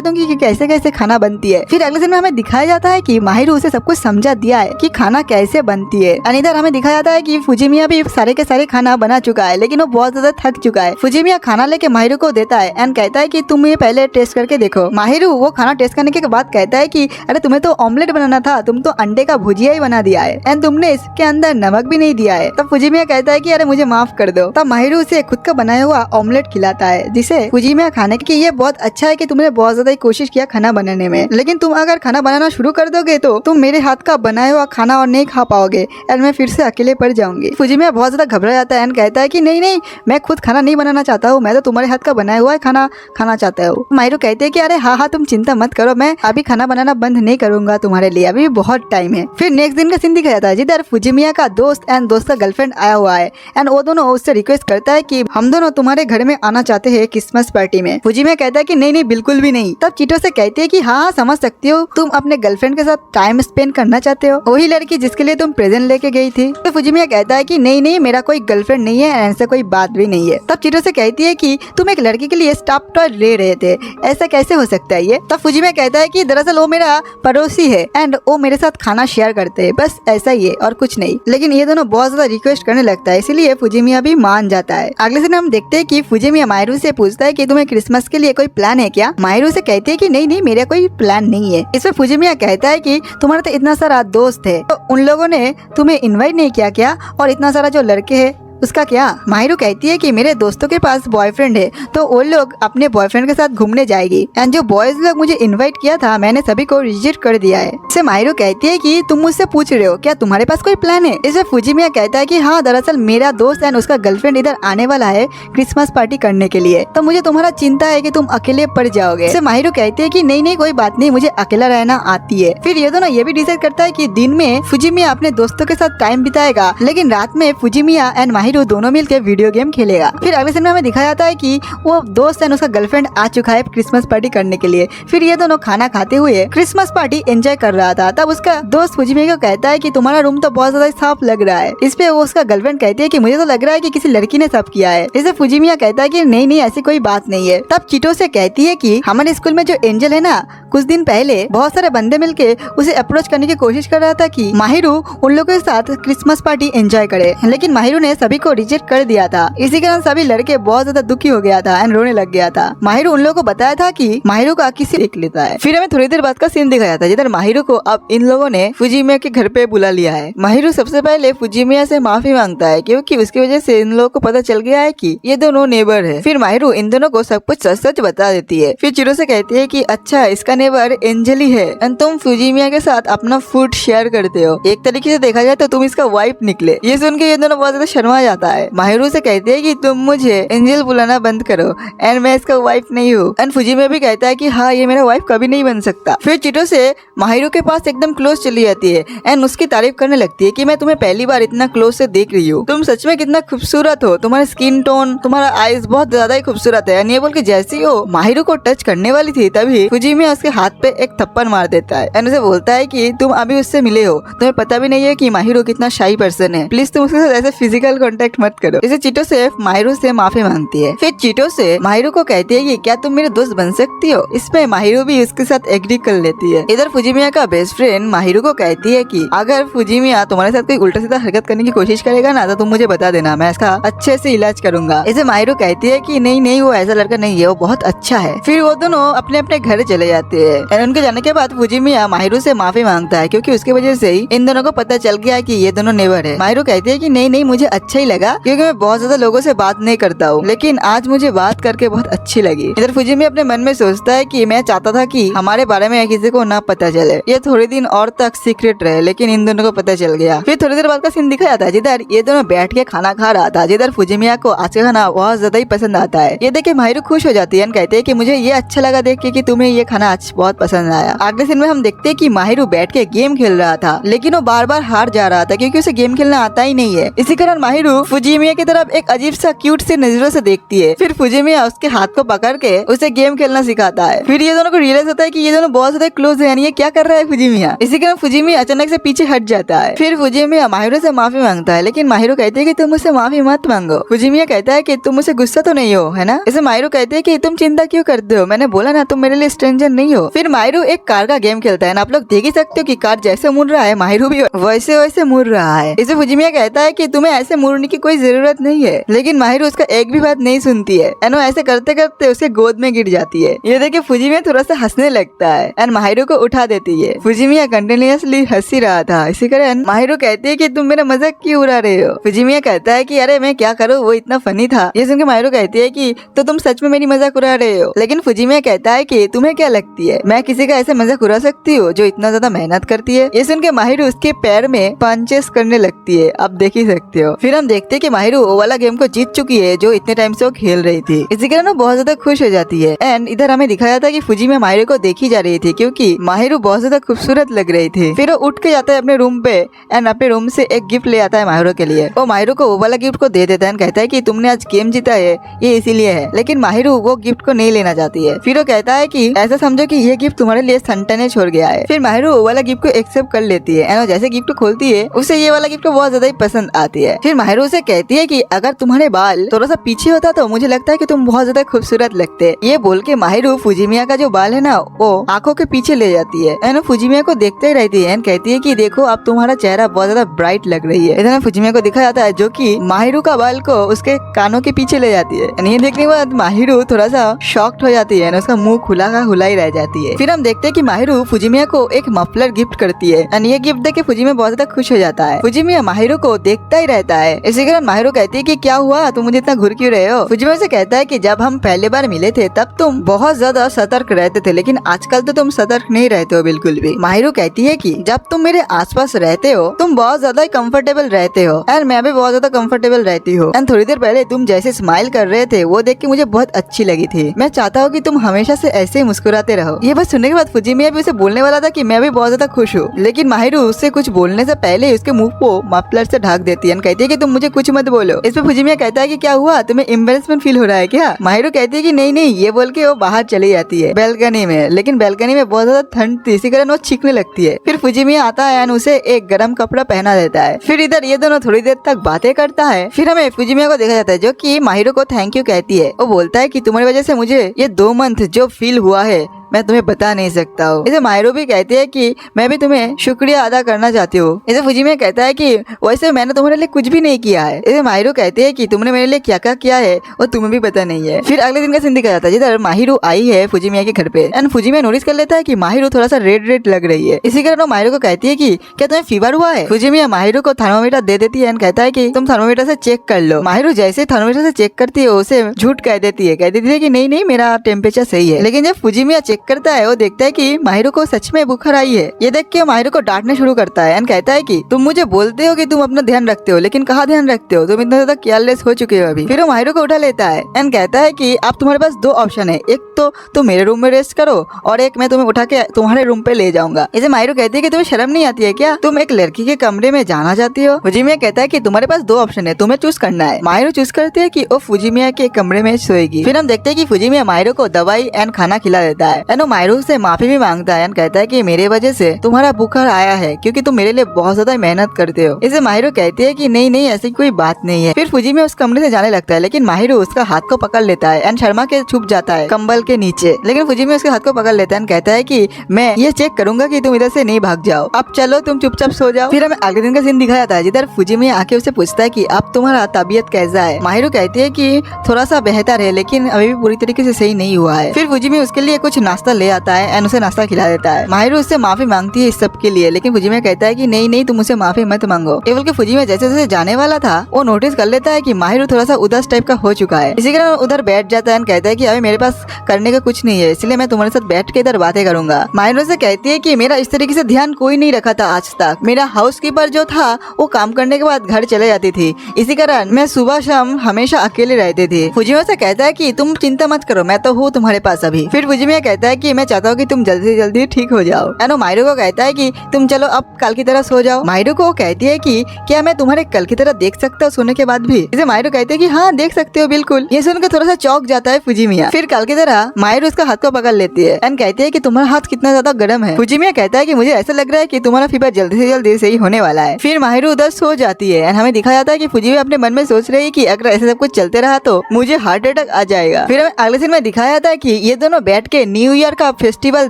दूंगी कि कैसे कैसे खाना बनती है। फिर अगले दिन में हमें दिखाया जाता है कि माहिरू उसे सब कुछ समझा दिया है कि खाना कैसे बनती है। इधर हमें दिखाया जाता है कि फुजिमिया भी सारे के सारे खाना बना चुका है, लेकिन वो बहुत ज्यादा थक चुका है। फुजिमिया खाना लेके माहिरू को देता है एंड कहता है कि तुम ये पहले टेस्ट करके देखो। माहिरू वो खाना टेस्ट करने के बाद कहता है कि अरे तुम्हें तो ऑमलेट बनाना था, तुम तो अंडे का भुजिया ही बना दिया है एंड तुमने इसके अंदर नमक भी नहीं दिया है। तब फुजिमिया कहता है कि अरे मुझे माफ कर दो। तब माहिरू उसे खुद का बनाया हुआ ऑमलेट खिलाता है, जिसे फुजिमिया खाने की ये बहुत अच्छा है कि तुमने बहुत ज्यादा कोशिश किया खाना बनाने में, लेकिन तुम अगर खाना बनाना शुरू कर दोगे तो तुम मेरे हाथ का बनाया हुआ खाना और नहीं खा पाओगे एंड मैं फिर से अकेले पड़ जाऊंगी। फुजिमिया बहुत ज्यादा घबरा जाता है एंड कहता है कि नहीं नहीं मैं खुद खाना नहीं बनाना चाहता हूँ, मैं तो तुम्हारे हाथ का बनाया हुआ खाना खाना चाहता हूँ। माहिरू कहते हैं कि अरे हाँ तुम चिंता मत करो, मैं अभी खाना बनाना बंद नहीं करूंगा तुम्हारे लिए, अभी बहुत टाइम है। फिर नेक्स्ट दिन का सीन दिखाया जाता है, जिधर फुजिमिया का दोस्त एंड दोस्त का गर्लफ्रेंड आया हुआ है एंड वो दोनों उससे रिक्वेस्ट करता है कि हम दोनों तुम्हारे घर में आना चाहते हैं क्रिसमस पार्टी में। फुजिमिया कहता है कि नहीं नहीं बिल्कुल भी नहीं। तब चीटो से कहती है कि हाँ समझ सकती हो, तुम अपने गर्लफ्रेंड के साथ टाइम स्पेंड करना चाहते हो, वही लड़की जिसके लिए तुम प्रेजेंट लेके गई थी। तो फुजिमिया कहता है कि नहीं नहीं मेरा कोई गर्लफ्रेंड नहीं है, ऐसा कोई बात भी नहीं है। तब चीटो से कहती है कि तुम एक लड़की के लिए स्टॉप टॉय ले रहे थे, ऐसा कैसे हो सकता है ये। तब फुजिमिया कहता है कि दरअसल वो मेरा पड़ोसी है एंड वो मेरे साथ खाना शेयर करते हैं, बस ऐसा ही है और कुछ नहीं। लेकिन ये दोनों बहुत ज्यादा रिक्वेस्ट करने लगता है, इसीलिए फुजिमिया भी मान जाता है। अगले दिन हम देखते हैं कि फुजिमिया माहिरू से पूछता है कि तुम्हें क्रिसमस के लिए कोई प्लान है क्या। माहिरू से कहती है कि नहीं नहीं मेरा कोई प्लान नहीं है। इसमें फुजिमिया कहता है कि तुम्हारा तो इतना सारा दोस्त है, तो उन लोगों ने तुम्हें इनवाइट नहीं किया क्या, और इतना सारा जो लड़के हैं उसका क्या। माहिरू कहती है कि मेरे दोस्तों के पास बॉयफ्रेंड है, तो वो लोग अपने बॉयफ्रेंड के साथ घूमने जाएगी एंड जो बॉयज लोग मुझे इनवाइट किया था मैंने सभी को रिजेक्ट कर दिया है। इसे माहिरू कहती है कि तुम मुझसे पूछ रहे हो क्या तुम्हारे पास कोई प्लान है। इसे फुजिमिया कहता है कि हाँ दरअसल मेरा दोस्त एंड उसका गर्लफ्रेंड इधर आने वाला है क्रिसमस पार्टी करने के लिए, तो मुझे तुम्हारा चिंता है कि तुम अकेले पड़ जाओगे। इसे माहिरू कहती है कि नहीं नहीं कोई बात नहीं, मुझे अकेला रहना आती है। फिर ये दोनों ये भी डिसाइड करता है कि दिन में फुजिमिया अपने दोस्तों के साथ टाइम बिताएगा, लेकिन रात में फुजिमिया एंड माहिरू दोनों मिलकर वीडियो गेम खेलेगा। फिर अगले सीन में हमें दिखाया जाता है कि वो दोस्त एंड उसका गर्लफ्रेंड आ चुका है क्रिसमस पार्टी करने के लिए। फिर ये दोनों खाना खाते हुए क्रिसमस पार्टी एंजॉय कर रहा था। तब उसका दोस्त फुजिमिया को कहता है कि तुम्हारा रूम तो बहुत ज्यादा साफ लग रहा है। इस पे वो उसका गर्लफ्रेंड कहती है कि मुझे तो लग रहा है कि किसी लड़की ने साफ किया है। इसे फुजिमिया कहता है कि नहीं नहीं ऐसी कोई बात नहीं है। तब चीटो से कहती है कि हमारे स्कूल में जो एंजल है ना, कुछ दिन पहले बहुत सारे बंदे मिलके उसे अप्रोच करने की कोशिश कर रहा था कि माहिरू उन लोगों के साथ क्रिसमस पार्टी एंजॉय करे, लेकिन माहिरू ने सभी को रिजेक्ट कर दिया था। इसी कारण सभी लड़के बहुत ज्यादा दुखी हो गया था एंड रोने लग गया था। माहिरू उन लोगों को बताया था कि माहिरू का किसी देख लेता है। फिर हमें थोड़ी देर बाद का सीन दिखाया था, जिधर माहिरू को अब इन लोगों ने फुजिमिया के घर पे बुला लिया है। माहिरू सबसे पहले फुजिमिया से माफी मांगता है क्योंकि उसकी वजह से इन लोगों को पता चल गया है कि ये दोनों नेबर है। फिर माहिरू इन दोनों को सब कुछ सच सच बता देती है। फिर चिरो से कहती है कि अच्छा इसका नेबर एंजल ही है एंड तुम फुजिमिया के साथ अपना फूड शेयर करते हो, एक तरीके से देखा जाए तो तुम इसका वाइफ निकले। ये सुन के ये दोनों बहुत ज्यादा शर्मा जाता है। माहिरू से कहती है कि तुम मुझे एंजल बुलाना बंद करो एंड मैं इसका वाइफ नहीं हूँ। एंड फुजिमिया भी कहता है कि हाँ ये मेरा वाइफ कभी नहीं बन सकता। फिर चिटो से माहिरू के पास एकदम क्लोज चली जाती है एंड उसकी तारीफ करने लगती है कि मैं तुम्हें पहली बार इतना क्लोज से देख रही हूँ, तुम सच में कितना खूबसूरत हो, तुम्हारा स्किन टोन, तुम्हारा आईज बहुत ज्यादा ही खूबसूरत है। एंड ये बोल के जैसे ही वो माहिरू को टच करने वाली थी तभी फुजिमिया उसके हाथ पे एक थप्पड़ मार देता है एंड उसे बोलता है कि तुम अभी उससे मिले हो, तुम्हें पता भी नहीं है कि माहिरू कितना शाई पर्सन है, प्लीज तुम उसके साथ ऐसे फिजिकल कांटेक्ट मत करो। इसे चीटो से माहिरू से माफी मांगती है। फिर चीटो से माहिरू को कहती है कि क्या तुम मेरे दोस्त बन सकती हो। इसमें माहिरू भी उसके साथ एग्री कर लेती है। इधर फुजिमिया का बेस्ट फ्रेंड माहिरू को कहती है कि अगर फुजिमिया तुम्हारे साथ कोई उल्टा सीधा हरकत करने की कोशिश करेगा ना तो तुम मुझे बता देना, मैं इसका अच्छे से इलाज करूंगा। इसे माहिरू कहती है कि नहीं नहीं, वो ऐसा लड़का नहीं है, वो बहुत अच्छा है। फिर वो दोनों अपने अपने घर चले जाते हैं। उनके जाने के बाद फुजिमिया माहिरू से माफी मांगता है क्योंकि उसकी वजह से ही इन दोनों को पता चल गया कि ये दोनों नेबर है। माहिरू कहती है कि नहीं नहीं, मुझे अच्छा ही लगा क्योंकि मैं बहुत ज्यादा लोगों से बात नहीं करता हूँ, लेकिन आज मुझे बात करके बहुत अच्छी लगी। इधर फुजिमिया अपने मन में सोचता है कि मैं चाहता था कि हमारे बारे में किसी को ना पता चले, ये थोड़े दिन और तक सीक्रेट रहे, लेकिन इन दोनों को पता चल गया। फिर थोड़ी देर बाद का सीन दिखाया था जिधर ये दोनों बैठ के खाना खा रहा था, जिधर फुजिमिया को आज का खाना बहुत ज्यादा ही पसंद आता है। ये देख के माहिरू खुश हो जाती है, कहते हैं कि मुझे ये अच्छा लगा देख के कि तुम्हें ये खाना आज बहुत पसंद आया। अगले सीन में हम देखते हैं कि माहिरू बैठ के गेम खेल रहा था, लेकिन वो बार बार हार जा रहा था क्योंकि उसे गेम खेलना आता ही नहीं है। इसी कारण माहिरू फुजिमिया की तरफ एक अजीब सा क्यूट से नजरों से देखती है। फिर फुजिमिया उसके हाथ को पकड़ के उसे गेम खेलना सिखाता है। फिर ये दोनों को रियलाइज होता है कि ये दोनों बहुत ज्यादा क्लोज है, यानी ये क्या कर रहा है फुजिमिया। इसी कारण फुजिमिया अचानक से पीछे हट जाता है। फिर फुजिमिया माहिरू से माफी मांगता है, लेकिन माहिरू कहती है कि तुम मुझसे माफी मत मांगो। फुजिमिया कहता है कि तुम मुझसे गुस्सा तो नहीं हो, है ना। इसे माहिरू कहते हैं कि तुम चिंता क्यों करते हो, मैंने बोला ना तुम मेरे लिए स्ट्रेंजर नहीं हो। फिर माहिरू एक कार का गेम खेलता है, आप लोग देख ही सकते हो कि कार जैसे मुड़ रहा है माहिरू भी वैसे वैसे मुड़ रहा है। इसे फुजिमिया कहता है कि तुम्हें ऐसे मुड़ने की कोई जरूरत नहीं है, लेकिन माहिरू उसका एक भी बात नहीं सुनती है। एंड वो ऐसे करते करते उसके गोद में गिर जाती है। ये देखे फुजिमिया थोड़ा सा हंसने लगता है एंड माहिरू को उठा देती है। फुजिमिया कंटिन्यूअसली हंसी रहा था, इसी कारण माहिरू कहती है कि तुम मेरा मजाक क्यों उड़ा रहे हो। फुजिमिया कहता है कि अरे मैं क्या करूँ, वो इतना फनी था। ये सुनकर माहिरू कहती है कि तो तुम सच में मेरी मजाक उड़ा रहे हो। लेकिन फुजिमिया कहता है कि तुम्हें क्या लगती है मैं किसी का ऐसे मजाक उड़ा सकती हूँ जो इतना ज्यादा मेहनत करती है। ये सुन के माहिरू उसके पैर में पंचेस करने लगती है, आप देख ही सकते हो। फिर हम देखते हैं कि माहिरू वो वाला गेम को जीत चुकी है जो इतने टाइम से वो खेल रही थी। इसी कारण वो बहुत ज्यादा खुश हो जाती है। एंड इधर हमें दिखाया था कि फुजिमिया माहिरू को देखी जा रही थी क्योंकि माहिरू बहुत ज्यादा खूबसूरत लग रही थी। फिर वो उठ के जाता है अपने रूम पे एंड अपने रूम से एक गिफ्ट ले आता है माहिरू के लिए। वो माहिरू को वो वाला गिफ्ट को दे देता है, कहता है कि तुमने आज गेम जीता है ये इसीलिए है। लेकिन माहिरू वो गिफ्ट को नहीं लेना चाहती है। फिर वो कहता है कि ऐसा समझो कि ये गिफ्ट तुम्हारे लिए संता ने छोड़ गया है। फिर माहिरू वो वाला गिफ्ट को एक्सेप्ट कर लेती है एंड जैसे गिफ्ट खोलती है उसे ये वाला गिफ्ट बहुत ज्यादा ही पसंद आती है। फिर माहिरू उसे कहती है कि अगर तुम्हारे बाल थोड़ा सा पीछे होता तो मुझे लगता है कि तुम बहुत ज्यादा खूबसूरत लगते। ये बोल के माहिरू फुजिमिया का जो बाल है ना वो आंखों के पीछे ले जाती है एंड फुजिमिया को देखते ही रहती है एंड कहती है कि देखो अब तुम्हारा चेहरा बहुत ज्यादा ब्राइट लग रही है। इधर फुजिमिया को दिखा जाता है जो कि माहिरू का बाल को उसके कानों के पीछे ले जाती है। ये देखने के बाद माहिरू थोड़ा सा शॉक्ड हो जाती है, उसका मुंह खुला का खुला ही रह जाती है। फिर हम देखते हैं कि माहिरू फुजिमिया को एक मफलर गिफ्ट करती है एंड ये गिफ्ट देख के फुजिमिया बहुत ज्यादा खुश हो जाता है। फुजिमिया माहिरू को देखता ही रहता है। इसी कारण माहिरू कहती है कि क्या हुआ, तुम मुझे इतना घूर क्यों रहे हो। फुजिमिया से कहता है कि जब हम पहले बार मिले थे तब तुम बहुत ज्यादा सतर्क रहते थे, लेकिन आजकल तो तुम सतर्क नहीं रहते हो बिल्कुल भी। माहिरू कहती है कि जब तुम मेरे आसपास रहते हो तुम बहुत ज्यादा कंफर्टेबल रहते हो एंड मैं भी बहुत ज्यादा कंफर्टेबल रहती हूँ। एंड थोड़ी देर पहले तुम जैसे स्माइल कर रहे थे वो देख के मुझे बहुत अच्छी लगी थी। मैं चाहता हूँ कि तुम हमेशा से ऐसे ही मुस्कुराते रहो। ये बात सुनने के बाद फुजिमिया भी उसे बोलने वाला था कि मैं भी बहुत ज्यादा खुश हूँ, लेकिन माहिरू उससे कुछ बोलने से पहले उसके मुंह को मफलर से ढक देती है, कहती है कि तुम मुझे कुछ मत बोलो। इस पे फुजिमिया कहता है कि क्या हुआ, तुम्हें एम्बैरेसमेंट फील हो रहा है क्या। माहिरू कहती है कि नहीं नहीं, ये बोल के वो बाहर चली जाती है बैल्कनी में, लेकिन बैल्कनी में बहुत ज्यादा ठंड थी इसी कारण वो चीखने लगती है। फिर फुजिमिया आता है और उसे एक गर्म कपड़ा पहना देता है। फिर इधर ये दोनों थोड़ी देर तक बातें करता है। फिर हमें फुजिमिया को देखा जाता है जो कि माहिरू को थैंक यू कहती है। वो बोलता है कि तुम्हारी वजह से मुझे ये 2 मंथ जो फील हुआ है मैं तुम्हें बता नहीं सकता हूँ। इसे माहिरू भी कहती है कि मैं भी तुम्हें शुक्रिया अदा करना चाहती हूँ। इसे फुजिमिया कहता है कि वैसे मैंने तुम्हारे लिए कुछ भी नहीं किया है। इसे माहिरू कहती है कि तुमने मेरे लिए क्या क्या किया है वो तुम्हें भी पता नहीं है। फिर अगले दिन का सीन दिखाया जाता है जिधर माहिरू आई है फुजिमिया के घर पे एंड फुजिमिया नोटिस कर लेता है कि माहिरू थोड़ा सा रेड रेड लग रही है। इसी कारण वो माहिरू को कहती है कि क्या तुम्हें फीवर हुआ है। फुजिमिया माहिरू को थर्मोमीटर दे देती है एंड कहता है कि तुम थर्मोमीटर से चेक कर लो। माहिरू जैसे थर्मोमीटर से चेक करती है उसे झूठ कह देती है, कह देती है कि नहीं नहीं मेरा टेम्परेचर सही है। लेकिन जब फुजिमिया चेक करता है वो देखता है कि माहिरू को सच में बुखार आई है। ये देख के माहिरू को डांटने शुरू करता है एंड कहता है कि तुम मुझे बोलते हो कि तुम अपना ध्यान रखते हो, लेकिन कहाँ ध्यान रखते हो, तुम इतना ज्यादा केयरलेस हो चुके हो अभी। फिर वो माहिरू को उठा लेता है एंड कहता है कि अब तुम्हारे पास 2 ऑप्शन है, एक तो तुम मेरे रूम में रेस्ट करो और एक मैं तुम्हें उठा के तुम्हारे रूम पे ले जाऊंगा। इसे माहिरू कहती है कि तुम्हें शर्म नहीं आती है क्या, तुम एक लड़की के कमरे में जाना चाहती हो। फुजिमिया कहता है कि तुम्हारे पास 2 ऑप्शन है, तुम्हें चूज करना है। माहिरू चूज करती है कि वो फुजिमिया के कमरे में सोएगी। फिर हम देखते हैं कि फुजिमिया माहिरू को दवाई एंड खाना खिला देता है एनो माहिरू से माफी भी मांगता है एंड कहता है कि मेरे वजह से तुम्हारा बुखार आया है क्योंकि तुम मेरे लिए बहुत ज्यादा मेहनत करते हो। इसे माहिरू कहती है कि नहीं नहीं ऐसी कोई बात नहीं है। फिर फुजी में उस कमरे से जाने लगता है लेकिन माहिरू उसका हाथ को पकड़ लेता है एंड शर्मा के छुप जाता है कंबल के नीचे। लेकिन फुजी में उसके हाथ को पकड़ लेता है एंड कहता है कि मैं ये चेक करूंगा कि तुम इधर से नहीं भाग जाओ, अब चलो तुम चुपचाप सो जाओ। फिर हमें अगले दिन का सीन दिखाया जाता है जिधर फुजी में आके उसे पूछता है कि अब तुम्हारा तबीयत कैसा है। माहिरू कहती है कि थोड़ा सा बेहतर है लेकिन अभी भी पूरी तरीके से सही नहीं हुआ है। फिर फुजी में उसके लिए कुछ नाश्ता ले आता है एंड उसे नाश्ता खिला देता है। माहिरू उससे माफी मांगती है इस सब के लिए लेकिन फुजी में कहता है कि नहीं नहीं तुम मुझसे माफी मत मांगो। केवल के फुजी में जैसे जैसे जाने वाला था वो नोटिस कर लेता है कि माहिरू थोड़ा सा उदास टाइप का हो चुका है। इसी कारण उधर बैठ जाता है एंड कहता है कि अभी मेरे पास करने का कुछ नहीं है इसलिए मैं तुम्हारे साथ बैठ के इधर बातें करूंगा। माहिरू से कहती है कि मेरा इस तरीके से ध्यान कोई नहीं रखा था आज तक। मेरा हाउसकीपर जो था वो काम करने के बाद घर चले जाती थी, इसी कारण मैं सुबह शाम हमेशा अकेले रहती थी। फुजिमिया से कहता है कि तुम चिंता मत करो मैं तो हूँ तुम्हारे पास अभी। फिर फुजिमिया कहता है कि मैं चाहता हूँ कि तुम जल्दी से जल्दी ठीक हो जाओ। एनो माहिरू को कहता है कि तुम चलो अब कल की तरह सो जाओ। माहिरू को कहती है कि क्या मैं तुम्हारे कल की तरह देख सकता हूँ सोने के बाद भी। इसे माहिरू कहते हैं कि हाँ देख सकते हो बिल्कुल। ये सुनकर थोड़ा सा चौंक जाता है फुजिमिया। फिर कल की तरह माहिरू उसका हाथ को पकड़ लेती है एंड कहती है कि तुम्हारा हाथ कितना ज्यादा गर्म है। फुजिमिया कहता है कि मुझे ऐसा लग रहा है कि तुम्हारा फीवर जल्दी से जल्दी सही होने वाला है। फिर माहिरू उधर सो जाती है एंड हमें दिखाया जाता है कि फुजिमिया अपने मन में सोच रही है कि अगर ऐसे सब कुछ चलते रहा तो मुझे हार्ट अटैक आ जाएगा। फिर हमें अगले सीन में दिखाया जाता है कि ये दोनों बैठ के न्यू ईयर का फेस्टिवल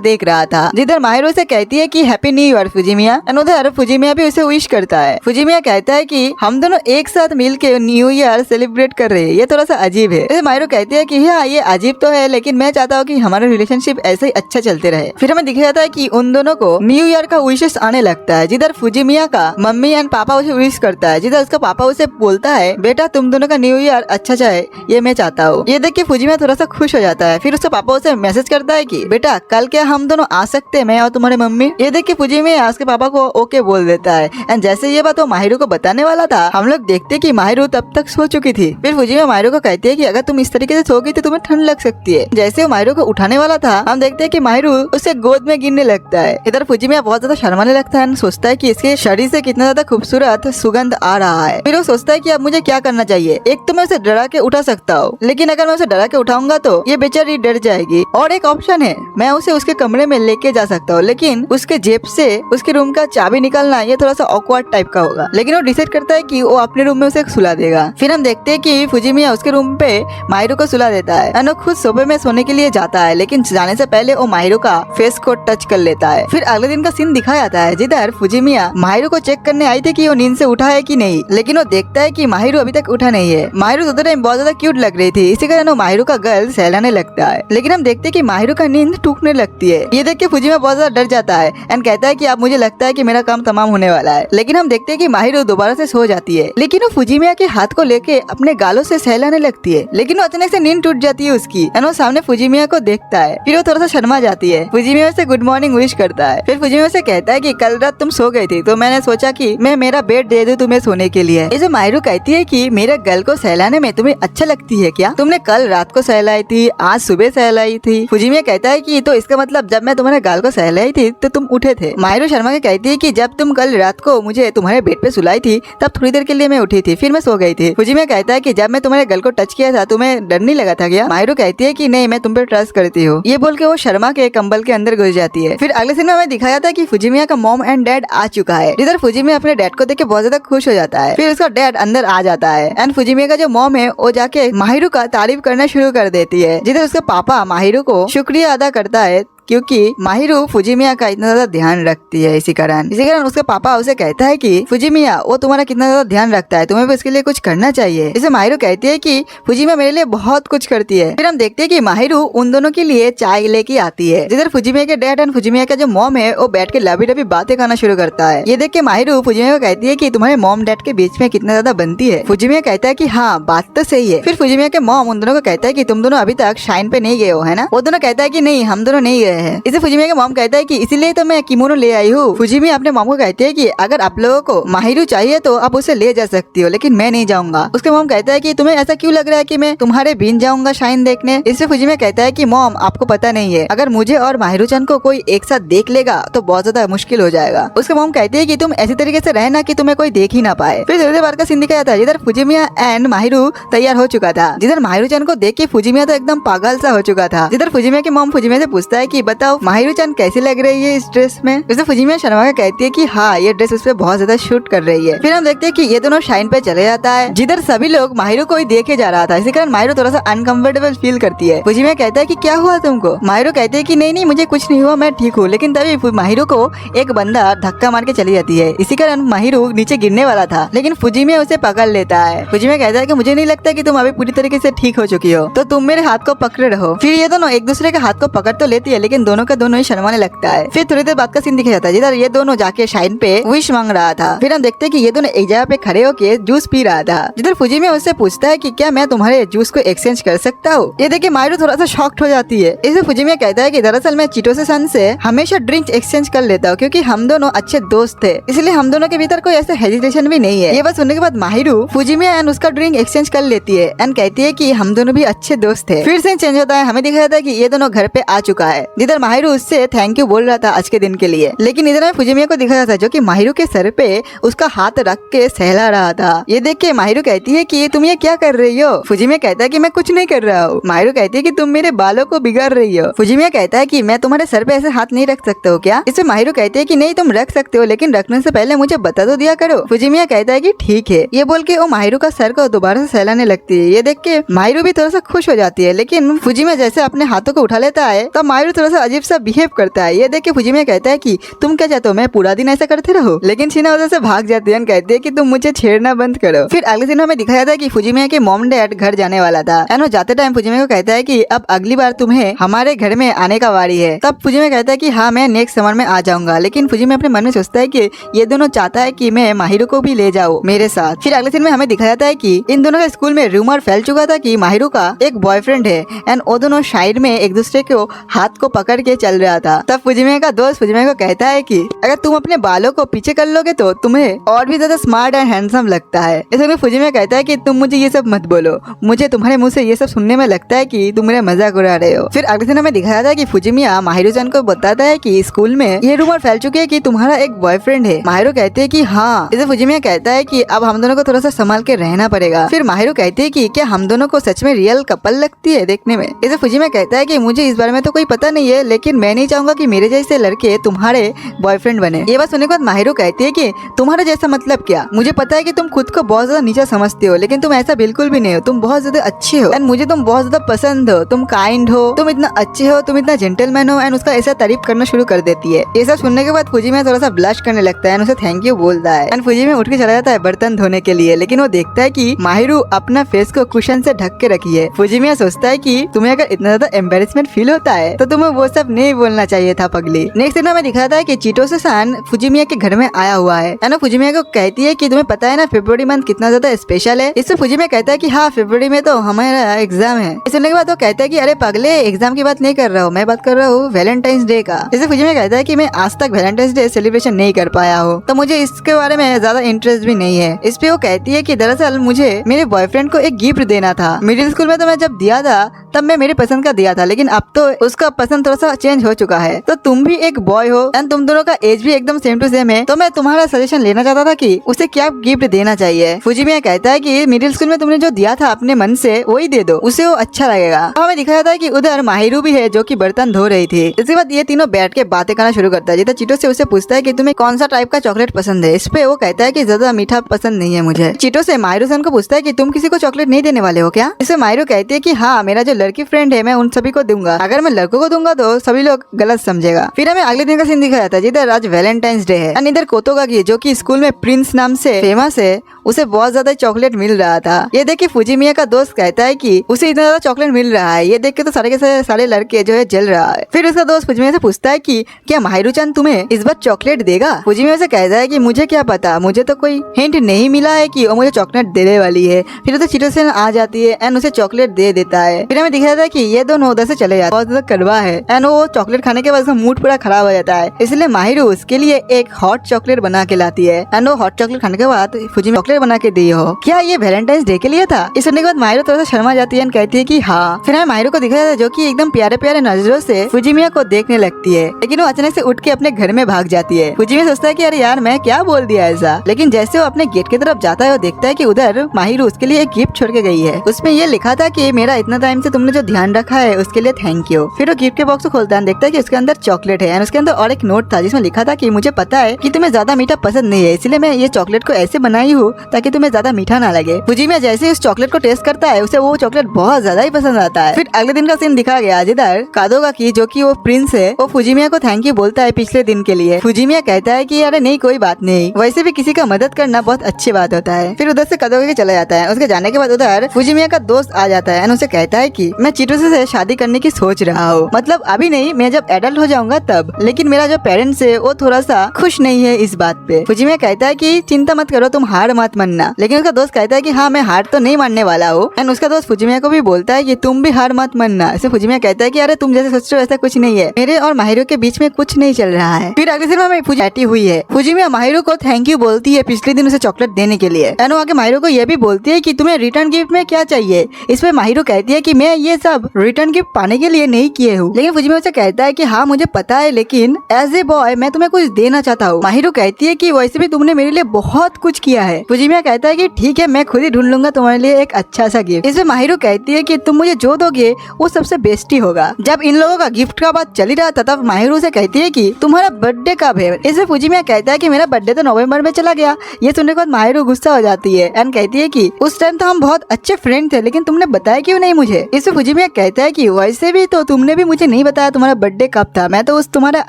देख रहा था जिधर माहिरू से कहती है कि हैप्पी न्यू ईयर फुजिमिया एंड उधर फुजिमिया भी उसे विश करता है। फुजिमिया कहता है कि हम दोनों एक साथ मिल के न्यू ईयर सेलिब्रेट कर रहे हैं, ये थोड़ा सा अजीब है। जैसे माहिरू कहती है कि हाँ ये अजीब तो है लेकिन मैं चाहता हूँ कि हमारा रिलेशनशिप ऐसे ही अच्छा चलते रहे। फिर हमें दिखाया जाता है कि उन दोनों को न्यू ईयर का विशेष आने लगता है जिधर फुजिमिया का मम्मी एंड पापा उसे विश करता है जिधर उसका पापा उसे बोलता है बेटा तुम दोनों का न्यू ईयर अच्छा जाए ये मैं चाहता हूँ। ये देख के फुजिमिया थोड़ा सा खुश हो जाता है। फिर उसका पापा उसे मैसेज करता है कि बेटा कल क्या हम दोनों आ सकते हैं मैं और तुम्हारे मम्मी। ये देख के फुजिमिया उसके पापा को ओके बोल देता है एंड जैसे ये बात वो माहिरू को बताने वाला था हम लोग देखते कि माहिरू तब तक सो चुकी थी। फिर फुजिमिया माहिरू को कहती है कि अगर तुम इस तरीके से सोगी तो तुम्हें ठंड लग सकती है। जैसे वो माहिरू को उठाने वाला था हम देखते हैं कि माहिरू उसे गोद में गिरने लगता है। इधर फुजिमिया बहुत ज्यादा शर्माने लगता है सोचता है कि इसके शरीर से कितना ज्यादा खूबसूरत सुगंध आ रहा है। फिर वो सोचता है कि अब मुझे क्या करना चाहिए। एक तो मैं उसे डरा के उठा सकता हूँ लेकिन अगर मैं उसे डरा के उठाऊंगा तो ये बेचारी डर जाएगी। और एक ऑप्शन है मैं उसे उसके कमरे में लेके जा सकता हूँ लेकिन उसके जेब से उसके रूम का चाबी निकालना ये थोड़ा सा ऑकवर्ड टाइप का होगा। लेकिन वो डिसाइड करता है कि वो अपने रूम में उसे सुला देगा। फिर हम देखते हैं कि फुजिमिया उसके रूम पे माहिरू को सुला देता है और वो खुद सोफे में सोने के लिए जाता है लेकिन जाने से पहले वो माहिरू का फेस को टच कर लेता है। फिर अगले दिन का सीन दिखाया जाता है जिधर फुजिमिया माहिरू को चेक करने आई थी कि वो नींद से उठा है कि नहीं लेकिन वो देखता है कि माहिरू अभी तक उठा नहीं है। माहिरू उस टाइम बहुत ज्यादा क्यूट लग रही थी इसी कारण वो माहिरू का गल सहलाने लगता है लेकिन हम देखते हैं कि माहिरू का नींद टूटने लगती है। ये देख के फुजिमिया बहुत ज्यादा डर जाता है एंड कहता है कि अब मुझे लगता है कि मेरा काम तमाम होने वाला है। लेकिन हम देखते हैं कि माहिरू दोबारा से सो जाती है लेकिन वो फुजिमिया के हाथ को लेके अपने गालों से सहलाने लगती है लेकिन वो अचानक से नींद टूट जाती है उसकी एंड वो सामने फुजिमिया को देखता है। फिर वो थोड़ा सा शर्मा जाती है। फुजिमिया से गुड मॉर्निंग विश करता है। फिर फुजिमिया से कहता है कि कल रात तुम सो गई थी तो मैंने सोचा कि मैं मेरा बेड दे दूं तुम्हें सोने के लिए। इसे माहिरू कहती है कि मेरे गल को सहलाने में तुम्हें अच्छा लगती है क्या? तुमने कल रात को सहलाई थी आज सुबह सहलाई थी। फुजिमिया कहता है कि तो इसका मतलब जब मैं तुम्हारे गाल को सहलाई थी तो तुम उठे थे। माहिरू शर्मा के कहती है कि जब तुम कल रात को मुझे तुम्हारे बेड पे सुलाई थी तब थोड़ी देर के लिए मैं उठी थी फिर मैं सो गई थी। फुजिमिया कहता है कि जब मैं तुम्हारे गल को टच किया था तुम्हें डर नहीं लगा था क्या? माहिरू कहती है कि नहीं मैं तुम पे ट्रस्ट करती हूँ। ये बोल के वो शर्मा के कंबल के अंदर घुस जाती है। फिर अगले सीन में हमें दिखाया था कि फुजिमिया का मॉम एंड डैड आ चुका है जिधर फुजिमिया अपने डैड को देख के बहुत ज्यादा खुश हो जाता है। फिर उसका डैड अंदर आ जाता है एंड फुजिमिया का जो मॉम है वो जाके माहिरू का तारीफ करना शुरू कर देती है जिधर उसका पापा माहिरू को शुक्रिया अदा करता है क्योंकि माहिरू फुजिमिया का इतना ज्यादा ध्यान रखती है। इसी कारण उसके पापा उसे कहता है कि फुजिमिया वो तुम्हारा कितना ज्यादा ध्यान रखता है तुम्हें भी उसके लिए कुछ करना चाहिए। इसे माहिरू कहती है कि फुजिमिया मेरे लिए बहुत कुछ करती है। फिर हम देखते हैं कि माहिरू उन दोनों के लिए चाय लेके आती है जिधर फुजिमिया के डैड एंड फुजिमिया का जो मॉम है वो बैठ के लबी डबी बातें करना शुरू करता है। ये देख के माहिरू फुजिमिया को कहती है कि तुम्हारे मॉम डैड के बीच में कितना ज्यादा बनती है। फुजिमिया कहता है कि हाँ बात तो सही है। फिर फुजिमिया के मॉम उन दोनों को कहता है कि तुम दोनों अभी तक शाइन पे नहीं गए हो है ना? वो दोनों कहता है कि नहीं हम दोनों नहीं गए हैं। इसे फुजिमिया के मॉम कहता है कि इसीलिए तो मैं किमोनो ले आई हूँ। फुजिमिया अपने मॉम को कहती है कि अगर आप लोगों को माहिरू चाहिए तो आप उसे ले जा सकती हो लेकिन मैं नहीं जाऊंगा। उसके मॉम कहता है कि तुम्हें ऐसा क्यों लग रहा है कि मैं तुम्हारे बिन जाऊंगा शाइन देखने? इससे फुजिमिया कहता है कि मॉम आपको पता नहीं है अगर मुझे और माहिरू चंद को कोई एक साथ देख लेगा तो बहुत ज्यादा मुश्किल हो जाएगा। उसके मॉम कहती है कि तुम ऐसी तरीके से रहना कि तुम्हें कोई देख ही ना पाए। फिर थोड़ी देर बाद का सीन दिखाया था जिधर फुजिमिया एंड माहिरू तैयार हो चुका था जिधर माहिरू चंद को देख के फुजिमिया तो एकदम पागल सा हो चुका था। जिधर फुजिमिया के मॉम फुजिमिया से पूछता है कि बताओ माहिरू चान कैसी लग रही है इस ड्रेस में। उसे फुजिमिया शर्मा का कहती है कि हाँ ये ड्रेस उस पर बहुत ज्यादा शूट कर रही है। फिर हम देखते हैं कि ये दोनों शाइन पे चले जाता है जिधर सभी लोग माहिरू को ही देखे जा रहा था, इसी कारण माहिरू थोड़ा सा अनकंफर्टेबल फील करती है। फुजिमिया कहता है कि क्या हुआ तुमको। माहिरू कहते हैं कि नहीं नहीं मुझे कुछ नहीं हुआ, मैं ठीक हूँ। लेकिन तभी माहिरू को एक बंदा धक्का मार के चली जाती है, इसी कारण माहिरू नीचे गिरने वाला था, लेकिन फुजिमिया उसे पकड़ लेता है। फुजिमिया कहता है कि मुझे नहीं लगता कि तुम अभी पूरी तरीके से ठीक हो चुकी हो, तो तुम मेरे हाथ को पकड़े रहो। फिर ये दोनों एक दूसरे के हाथ को पकड़ तो लेती है, लेकिन दोनों का दोनों ही शर्माने लगता है। फिर थोड़ी देर बाद का सीन दिखा जाता है जिधर ये दोनों जाके शाइन पे विश मांग रहा था। फिर हम देखते हैं कि ये दोनों एक जगह पे खड़े होके जूस पी रहा था, जिधर फुजिमिया उससे पूछता है कि क्या मैं तुम्हारे जूस को एक्सचेंज कर सकता हूँ। ये देखिए माहिरू थोड़ा सा शॉक्ड हो जाती है। इसे फुजिमिया कहता है कि दरअसल मैं चिटोसे-सन से हमेशा ड्रिंक एक्सचेंज कर लेता हूँ, क्योंकि हम दोनों अच्छे दोस्त थे, इसलिए हम दोनों के भीतर कोई ऐसा हेजिटेशन भी नहीं है। ये बात सुनने के बाद माहिरू फुजिमिया एंड उसका ड्रिंक एक्सचेंज कर लेती है एंड कहती है कि हम दोनों भी अच्छे दोस्त थे। फिर से चेंज होता है, हमें दिखाया जाता है कि ये दोनों घर पे आ चुका है, जिधर माहिरू उससे थैंक यू बोल रहा था आज के दिन के लिए। लेकिन इधर में फुजिमिया को दिखाया जाता है जो कि माहिरू के सर पे उसका हाथ रख के सहला रहा था। ये देख के माहिरू कहती है कि तुम ये क्या कर रही हो। फुजिमिया कहता है कि मैं कुछ नहीं कर रहा हूँ। माहिरू कहती है कि तुम मेरे बालों को बिगाड़ रही हो। फुजिमिया कहता है कि मैं तुम्हारे सर पे ऐसे हाथ नहीं रख सकता हूँ क्या। इसमें माहिरू कहती है कि नहीं तुम रख सकते हो, लेकिन रखने से पहले मुझे बता तो दिया करो। फुजिमिया कहता है कि ठीक है। ये बोल के वो माहिरू का सर को दोबारा से सहलाने लगती है। ये देख के माहिरू भी थोड़ा सा खुश हो जाती है, लेकिन फुजिमिया जैसे अपने हाथों को उठा लेता है तब माहिरू थोड़ा सा अजीब सा बिहेव करता है। ये देख के फुजिमिया कहता है कि तुम क्या चाहते हो मैं पूरा दिन ऐसा करते रहो, लेकिन शीना उधर से भाग जाती है, कहती है कि तुम मुझे छेड़ना बंद करो। फिर अगले दिन हमें दिखाया था कि फुजिमिया के मॉम डैड घर जाने वाला था एंड वो जाते टाइम फुजिमिया को कहता है कि अब अगली बार तुम्हें हमारे घर में आने का वारी है। तब फुजिमिया कहता है कि हाँ मैं नेक्स्ट समर में आ जाऊंगा, लेकिन फुजिमिया अपने मन में सोचता है कि ये दोनों चाहता है कि मैं माहिरू को भी ले जाऊं मेरे साथ। फिर अगले दिन में हमें दिखाया जाता है कि इन दोनों के स्कूल में रूमर फैल चुका था कि माहिरू का एक बॉयफ्रेंड है एंड वो दोनों साइड में एक दूसरे को हाथ को पकड़ के चल रहा था। तब फुजिमिया का दोस्त फुजिमिया को कहता है कि अगर तुम अपने बालों को पीछे कर लोगे तो तुम्हें और भी ज्यादा स्मार्ट एंड हैंडसम लगता है। इसलिए फुजिमिया कहता है कि तुम मुझे ये सब मत बोलो, मुझे तुम्हारे मुंह से ये सब सुनने में लगता है कि तुम मेरा मजाक उड़ा रहे हो। फिर अगले दिन हमें दिखाया था कि फुजिमिया माहिरू जान को बताता है कि स्कूल में ये रूमर फैल चुके हैं कि तुम्हारा एक बॉयफ्रेंड है। माहिरू कहते हैं कि हाँ। इसे फुजिमिया कहता है कि अब हम दोनों को थोड़ा सा संभाल के रहना पड़ेगा। फिर माहिरू कहती है कि क्या हम दोनों को सच में रियल कपल लगती है देखने में। इसे फुजिमिया कहता है कि मुझे इस बारे में तो कोई पता नहीं है, लेकिन मैं नहीं चाहूंगा कि मेरे जैसे लड़के तुम्हारे बॉयफ्रेंड बने। ये बात सुनने के बाद माहिरू कहती है कि तुम्हारा जैसा मतलब क्या, मुझे पता है कि तुम खुद को बहुत ज्यादा नीचा समझती हो, लेकिन तुम ऐसा बिल्कुल भी नहीं हो, तुम बहुत ज्यादा अच्छे हो एंड मुझे तुम बहुत ज्यादा पसंद हो, तुम काइंड हो, तुम इतना अच्छे हो, तुम इतना जेंटलमैन हो एंड उसका ऐसा तारीफ करना शुरू कर देती है। ये सब सुनने के बाद फुजिमिया थोड़ा सा ब्लश करने लगता है एंड उसे थैंक यू बोलता है एंड फुजिमिया उठ के चला जाता है बर्तन धोने के लिए, लेकिन वो देखता है कि माहिरू अपना फेस को कुशन से ढक के रखी है। फुजिमिया सोचता है कि तुम्हें अगर इतना ज्यादा एम्बेरसमेंट फील होता है तो तुम्हें वो सब नहीं बोलना चाहिए था पगली। नेक्स्ट दिन हमें दिखाता है कि चिटोसे-सान फुजिमिया के घर में आया हुआ है एंड फुजिमिया को कहती है कि तुम्हें पता है ना फरवरी मंथ कितना ज्यादा स्पेशल है। इससे फुजिमिया कहता है कि हाँ फरवरी में तो हमारा एग्जाम है। इस सुनने के बाद वो कहता है कि अरे पगले एग्जाम की बात नहीं कर रहा हूँ, मैं बात कर रहा हूँ वैलेंटाइंस डे का। इससे फुजिमिया कहता है कि मैं आज तक वैलेंटाइंस डे सेलिब्रेशन नहीं कर पाया हूँ, तो मुझे इसके बारे में ज्यादा इंटरेस्ट भी नहीं है। इस पे वो कहती है कि दरअसल मुझे मेरे बॉयफ्रेंड को एक गिफ्ट देना था। मिडिल स्कूल में तो मैं जब दिया था तब मैं मेरे पसंद का दिया था, लेकिन अब तो उसका पसंद थोड़ा सा चेंज हो चुका है। तो तुम भी एक बॉय हो एंड तुम दोनों का एज भी एकदम सेम टू सेम है, तो मैं तुम्हारा सजेशन लेना चाहता था कि उसे क्या गिफ्ट देना चाहिए। फुजिमिया कहता है कि मिडिल स्कूल में तुमने जो दिया था अपने मन से वही दे दो, उसे वो अच्छा लगेगा। हमें दिखाया था कि उधर माहिरू भी है जो कि बर्तन धो रही थी। इसके बाद ये तीनों बैठ के बातें करना शुरू करता है, जितना चिटो से उसे पूछता है कि तुम्हें कौन सा टाइप का चॉकलेट पसंद है। इस पे वो कहता है कि ज्यादा मीठा पसंद नहीं है मुझे। चिटो से माहिरू सन को पूछता है कि तुम किसी को चॉकलेट नहीं देने वाले हो क्या। इसमें माहिरू कहती है कि हाँ मेरा जो लड़की फ्रेंड है मैं उन सभी को दूंगा, अगर मैं लड़कों को दूंगा तो सभी लोग गलत समझेगा। फिर हमें अगले दिन का सीन दिखाया था जिधर आज वैलेंटाइंस डे है। इधर कोतोगाकी जो कि स्कूल में प्रिंस नाम से फेमस है, उसे बहुत ज्यादा चॉकलेट मिल रहा था। ये देख के फुजिमिया का दोस्त कहता है कि उसे इतना ज्यादा चॉकलेट मिल रहा है। ये देख के तो सारे के सारे लड़के जो है जल रहा है। फिर उसका दोस्त फुजिमिया से पूछता है कि क्या माहिरू चान तुम्हें इस बार चॉकलेट देगा। फुजिमिया से कहता है कि मुझे क्या पता, मुझे तो कोई हिंट नहीं मिला है कि वो मुझे चॉकलेट देने वाली है। फिर तो चिटोसे आ जाती है एंड उसे चॉकलेट दे देता है। फिर हमें दिखाया था कि ये दोनों उधर से चले जाते, बहुत ज्यादा कड़वा है एंड वो चॉकलेट खाने के बाद उसका मूड पूरा खराब हो जाता है। इसलिए माहिरू उसके लिए एक हॉट चॉकलेट बना के लाती है एंड वो हॉट चॉकलेट खाने के बाद फुजिमिया चॉकलेट बना के दी हो। क्या ये वैलेंटाइंस डे के लिए था। इस सुनने के बाद माहिरू थोड़ा सा शर्मा जाती है एंड कहती है कि हाँ। फिर हमें माहिरू को दिखाया था जो कि एकदम प्यारे प्यारे नजरों से फुजिमिया को देखने लगती है, लेकिन वो अचानक से उठ के अपने घर में भाग जाती है। फुजिमिया सोचता है कि अरे यार मैं क्या बोल दिया ऐसा, लेकिन जैसे वो अपने गेट की तरफ जाता है वो देखता है कि उधर माहिरू उसके लिए एक गिफ्ट छोड़ के गई है। उसमें ये लिखा था कि मेरा इतना टाइम से तुमने जो ध्यान रखा है उसके लिए थैंक यू। फिर वो गिफ्ट के बॉक्स को खोलता है, देखता है कि उसके अंदर चॉकलेट है एंड उसके अंदर और एक नोट था जिसमें लिखा था कि मुझे पता है कि तुम्हें ज्यादा मीठा पसंद नहीं है, इसलिए मैं ये चॉकलेट को ऐसे बनाई हूँ ताकि तुम्हें ज्यादा मीठा ना लगे। फुजिमिया जैसे ही उस चॉकलेट को टेस्ट करता है उसे वो चॉकलेट बहुत ज्यादा ही पसंद आता है। फिर अगले दिन का सीन दिखा गया जिधर कादोगाकी जो कि वो प्रिंस है वो फुजिमिया को थैंक यू बोलता है पिछले दिन के लिए। फुजिमिया कहता है कि अरे नहीं कोई बात नहीं, वैसे भी किसी का मदद करना बहुत अच्छी बात होता है। फिर उधर से कादोगाकी चला जाता है। उसके जाने के बाद उधर फुजिमिया का दोस्त आ जाता है एंड उसे कहता है कि मैं चिटोसे से शादी करने की सोच रहा हूँ, मतलब अभी नहीं, मैं जब एडल्ट हो जाऊंगा तब, लेकिन मेरा जो पेरेंट्स है वो थोड़ा सा खुश नहीं है इस बात पे। फुजिमिया कहता है कि चिंता मत करो, तुम हार मत मानना, लेकिन उसका दोस्त कहता है कि हाँ मैं हार तो नहीं मानने वाला हूँ एंड उसका दोस्त फुजिमिया को भी बोलता है कि तुम भी हार मत मानना। इसे फुजिमिया कहता है कि अरे तुम जैसे सोच रहे हो ऐसा कुछ नहीं है, मेरे और माहिरो के बीच में कुछ नहीं चल रहा है। फिर अगले सिनेमा में बैठी हुई है, फुजिमिया माहिरो को थैंक यू बोलती है पिछले दिन उसे चॉकलेट देने के लिए एंड आगे माहिरो को यह भी बोलती है कि तुम्हें रिटर्न गिफ्ट में क्या चाहिए। इसमें माहिरो कहती है कि मैं ये सब रिटर्न गिफ्ट पाने के लिए नहीं किए हूँ, लेकिन फुजिमिया उसे कहता है कि हाँ मुझे पता है, लेकिन एज ए बॉय मैं तुम्हें कुछ देना चाहता हूँ। माहिरो कहती है कि वैसे भी तुमने मेरे लिए बहुत कुछ किया है। फुजिमिया कहता है कि ठीक है मैं खुद ही ढूंढ लूंगा तुम्हारे लिए एक अच्छा सा गिफ्ट। इसमें माहिरो कहती है कि तुम मुझे जो दोगे वो सबसे बेस्ट ही होगा। जब इन लोगों का गिफ्ट का बात चली रहा था तब माहिरो से कहती है कि तुम्हारा बर्थडे कब है। इसमें फुजिमिया कहता है कि मेरा बर्थडे तो नवंबर में चला गया। ये सुनने के बाद माहिरो गुस्सा हो जाती है एंड कहती है कि उस टाइम तो हम बहुत अच्छे फ्रेंड थे, लेकिन तुमने बताया क्यों नहीं मुझे। इसमें फुजिमिया कहता है कि वैसे भी तो तुमने भी मुझे नहीं बताया तुम्हारा बर्थडे कब था, मैं तो उस तुम्हारा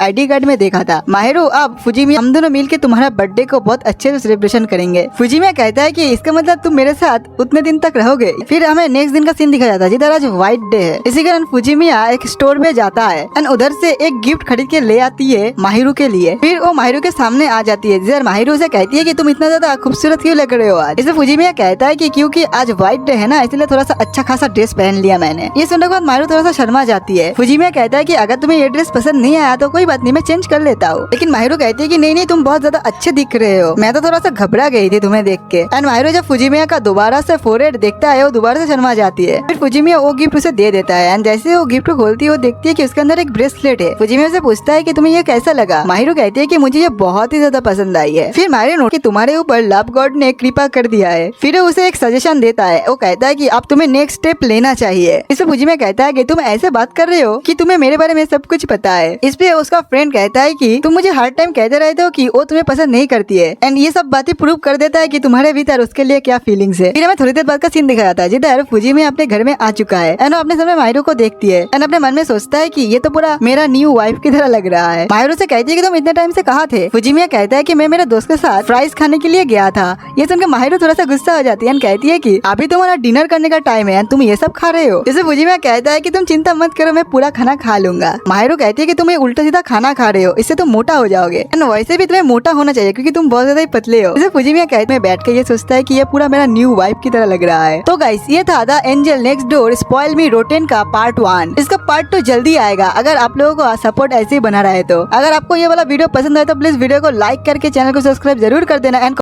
आईडी कार्ड में देखा था। माहिरो अब फुजिमिया हम दोनों मिलकर तुम्हारा बर्थडे को बहुत अच्छे से सेलिब्रेशन करेंगे। फुजिमिया कहता है कि इसका मतलब तुम मेरे साथ उतने दिन तक रहोगे। फिर हमें नेक्स्ट दिन का सीन दिखाया जाता है जिधर आज व्हाइट डे है। इसी कारण फुजिमिया एक स्टोर में जाता है एंड उधर से एक गिफ्ट खरीद के ले आती है माहिरो के लिए। फिर वो माहिरो के सामने आ जाती है जिधर माहिरो से कहती है कि तुम इतना ज्यादा खूबसूरत क्यों लग रहे हो आज। इसे फुजिमिया कहता है कि क्योंकि आज व्हाइट डे है ना, इसलिए थोड़ा सा अच्छा खासा ड्रेस पहन लिया मैंने। ये सुनने के बाद माहिरो थोड़ा सा शर्मा जाती है। फुजिमिया कहता है कि अगर तुम्हें ये ड्रेस पसंद नहीं आया तो कोई बात नहीं, मैं चेंज कर लेता हूँ। लेकिन माहिरो कहती है कि नहीं नहीं तुम बहुत ज्यादा अच्छे दिख रहे हो, मैं तो थोड़ा सा घबरा गई थी तुम्हें देख के। एंड माहिरो जब फुजिमिया का दोबारा से फोरहेड देखता है वो दोबारा से शर्मा जाती है। फिर फुजिमिया वो गिफ्ट उसे दे देता है एंड जैसे वो गिफ्ट को खोलती है वो देखती है कि उसके अंदर एक ब्रेसलेट है। फुजिमिया से पूछता है कि तुम्हें ये कैसा लगा। माहिरो कहती है कि मुझे ये बहुत ही ज्यादा पसंद आई है। फिर माहिरो नोट कि तुम्हारे ऊपर लव गॉड ने कृपा कर दिया है। फिर उसे एक सजेशन देता है, वो कहता है कि अब तुम्हें नेक्स्ट स्टेप लेना चाहिए। इसे फुजिमिया कहता है कि तुम ऐसे बात कर रहे हो कि तुम्हें मेरे बारे में सब कुछ पता है। इस पे उसका फ्रेंड कहता है कि तुम मुझे हर टाइम कहते रहते हो कि वो तुम्हें पसंद नहीं करती है एंड ये सब बातें प्रूव कर देता है कि तुम्हारे भीतर उसके लिए क्या फीलिंग्स है। फिर हमें थोड़ी देर बाद का सीन दिखाया जाता है जिधर फुजिमिया अपने घर में आ चुका है एंड अपने सामने माहिरो को देखती है एंड अपने मन में सोचता है कि ये तो पूरा मेरा न्यू वाइफ की तरह लग रहा है। माहिरो से कहती है कि तुम इतने टाइम से कहाँ थे। फुजिमिया कहता है कि मैं मेरे दोस्त के साथ फ्राइज खाने के लिए गया था। ये सुनकर माहिरो थोड़ा सा गुस्सा हो जाती है एंड कहती है कि अभी तुम्हारा डिनर करने का टाइम है एंड तुम ये सब खा रहे हो। जैसे फुजिमिया कहता है कि तुम चिंता मत करो, मैं पूरा खाना खा लूंगा। माहिरो कहती है कि तुम ये उल्टा सीधा खाना खा रहे हो, इससे तुम मोटा हो जाओगे एंड वैसे भी तुम्हें मोटा होना चाहिए क्योंकि तुम बहुत ज्यादा ही पतले हो। जैसे फुजिमिया कहते हैं बैठ के ये सोचता है कि ये पूरा मेरा न्यू वाइफ की तरह लग रहा है। तो गाइस ये था the angel next door spoil me rotten का पार्ट 1। इसका पार्ट 2 जल्दी आएगा अगर आप लोगों को सपोर्ट ऐसे ही बना रहे तो। अगर आपको ये वाला वीडियो पसंद आए तो प्लीज वीडियो को लाइक करके चैनल को सब्सक्राइब जरूर कर देना एंड